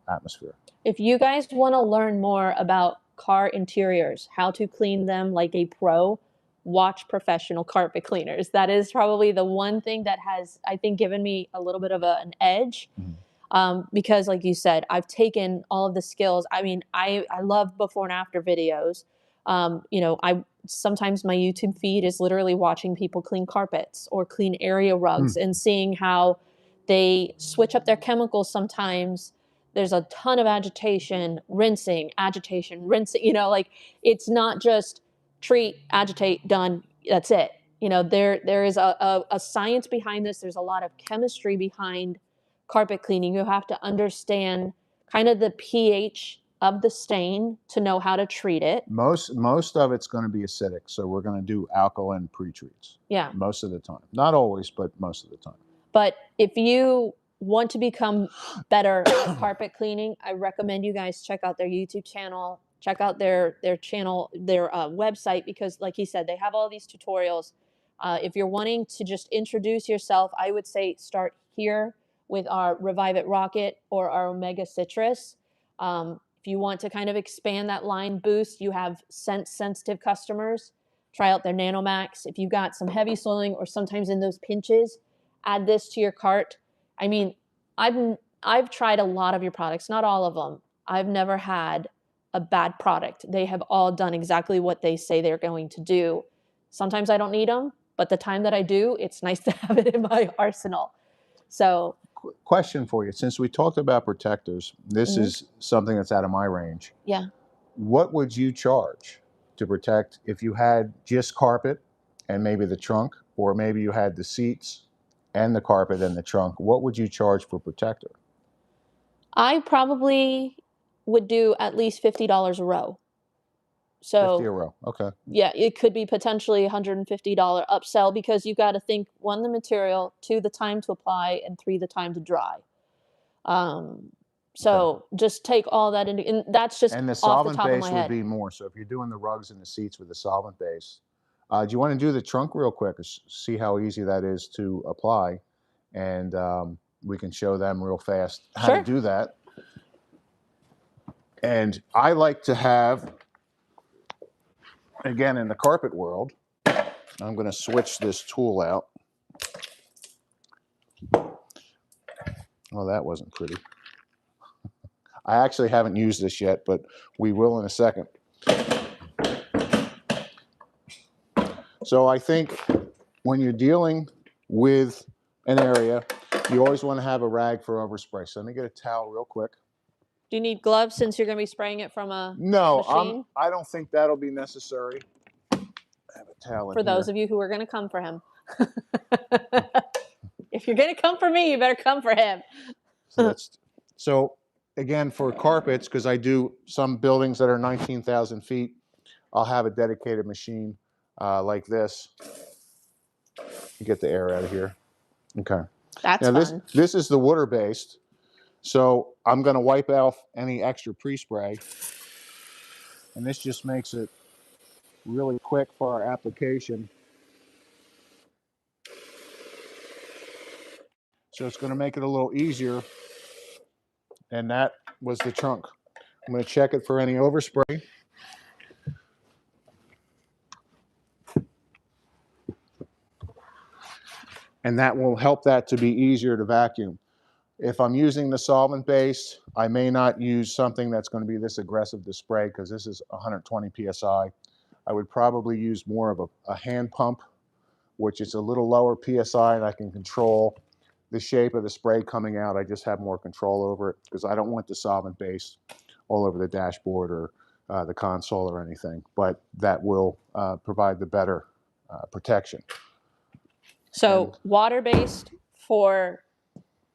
B: atmosphere.
A: If you guys want to learn more about car interiors, how to clean them like a pro, watch professional carpet cleaners. That is probably the one thing that has, I think, given me a little bit of an edge. Because like you said, I've taken all of the skills. I mean, I love before and after videos. Sometimes my YouTube feed is literally watching people clean carpets or clean area rugs and seeing how they switch up their chemicals sometimes. There's a ton of agitation, rinsing, it's not just treat, agitate, done, that's it. There is a science behind this. There's a lot of chemistry behind carpet cleaning. You have to understand kind of the pH of the stain to know how to treat it.
B: Most of it's going to be acidic, so we're going to do alkaline pre-treats.
A: Yeah.
B: Most of the time. Not always, but most of the time.
A: But if you want to become better at carpet cleaning, I recommend you guys check out their YouTube channel, check out their channel, their website, because like he said, they have all these tutorials. If you're wanting to just introduce yourself, I would say start here with our Revive It Rocket or our Omega Citrus. If you want to kind of expand that line boost, you have sensitive customers, try out their Nanomax. If you've got some heavy soiling or sometimes in those pinches, add this to your cart. I mean, I've tried a lot of your products, not all of them. I've never had a bad product. They have all done exactly what they say they're going to do. Sometimes I don't need them, but the time that I do, it's nice to have it in my arsenal. So,
B: question for you. Since we talked about protectors, this is something that's out of my range.
A: Yeah.
B: What would you charge to protect if you had just carpet and maybe the trunk, or maybe you had the seats and the carpet and the trunk? What would you charge for protector?
A: I probably would do at least $50 a row. So
B: 50 a row. Okay.
A: Yeah, it could be potentially $150 upsell, because you got to think, 1, the material, 2, the time to apply, and 3, the time to dry. So just take all that into, and that's just
B: And the
A: off the
B: solvent
A: top of
B: base
A: my
B: would
A: head.
B: be more. So if you're doing the rugs and the seats with the solvent base, do you want to do the trunk real quick? See how easy that is to apply, and we can show them real fast how to do that. And I like to have, again, in the carpet world, I'm going to switch this tool out. Oh, that wasn't pretty. I actually haven't used this yet, but we will in a second. So I think when you're dealing with an area, you always want to have a rag for overspray. So let me get a towel real quick.
A: Do you need gloves since you're going to be spraying it from a
B: No,
A: machine?
B: I don't think that'll be necessary. I have a towel
A: For those of you who are going to come for him. If you're going to come for me, you better come for him.
B: So again, for carpets, because I do some buildings that are 19,000 feet, I'll have a dedicated machine like this. You get the air out of here. Okay.
A: That's
B: now
A: fun.
B: This is the water-based. So I'm going to wipe off any extra pre-spray. And this just makes it really quick for our application. So it's going to make it a little easier. And that was the trunk. I'm going to check it for any overspray. And that will help that to be easier to vacuum. If I'm using the solvent base, I may not use something that's going to be this aggressive to spray because this is 120 PSI. I would probably use more of a hand pump, which is a little lower PSI, and I can control the shape of the spray coming out. I just have more control over it because I don't want the solvent base all over the dashboard or the console or anything, but that will provide the better protection.
A: So water-based for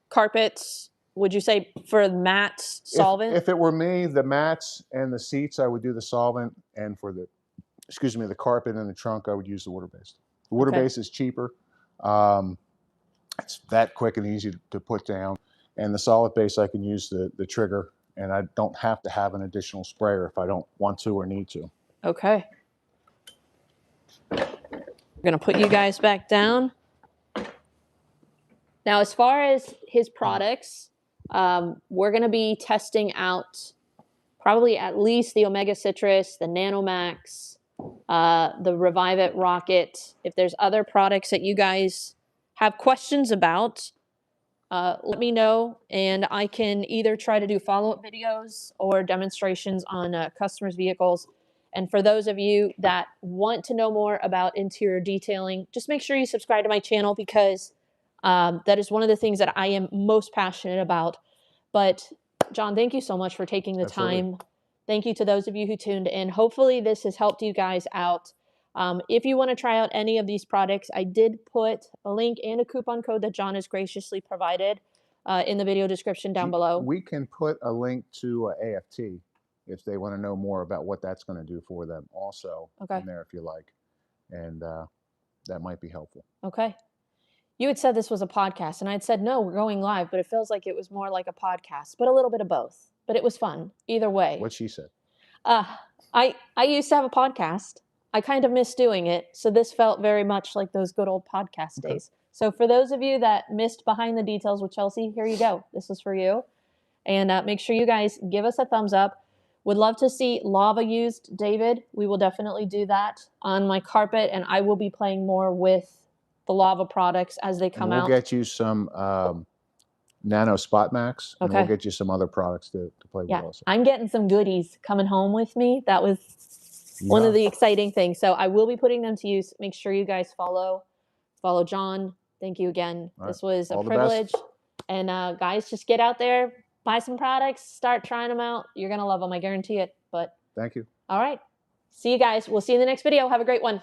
A: carpets, would you say for mats, solvent?
B: If it were me, the mats and the seats, I would do the solvent, and for the, the carpet and the trunk, I would use the water-based. The water-based is cheaper. It's that quick and easy to put down. And the solid base, I can use the trigger, and I don't have to have an additional sprayer if I don't want to or need to.
A: Okay. I'm going to put you guys back down. Now, as far as his products, we're going to be testing out probably at least the Omega Citrus, the Nanomax, the Revive It Rocket. If there's other products that you guys have questions about, let me know, and I can either try to do follow-up videos or demonstrations on customers' vehicles. And for those of you that want to know more about interior detailing, just make sure you subscribe to my channel because that is one of the things that I am most passionate about. But John, thank you so much for taking the time. Thank you to those of you who tuned in. Hopefully this has helped you guys out. If you want to try out any of these products, I did put a link and a coupon code that John has graciously provided in the video description down below.
B: We can put a link to AFT if they want to know more about what that's going to do for them also in there if you like. And that might be helpful.
A: Okay. You had said this was a podcast, and I'd said, no, we're going live, but it feels like it was more like a podcast, but a little bit of both. But it was fun either way.
B: What she said.
A: I used to have a podcast. I kind of miss doing it. So this felt very much like those good old podcast days. So for those of you that missed Behind the Details with Chelsea, here you go. This is for you. And make sure you guys give us a thumbs up. Would love to see lava used, David. We will definitely do that on my carpet, and I will be playing more with the lava products as they come out.
B: We'll get you some Nano Spot Max, and we'll get you some other products to play with also.
A: I'm getting some goodies coming home with me. That was one of the exciting things. So I will be putting them to use. Make sure you guys follow John. Thank you again. This was a privilege. And guys, just get out there, buy some products, start trying them out. You're going to love them. I guarantee it. But
B: thank you.
A: All right. See you guys. We'll see you in the next video. Have a great one.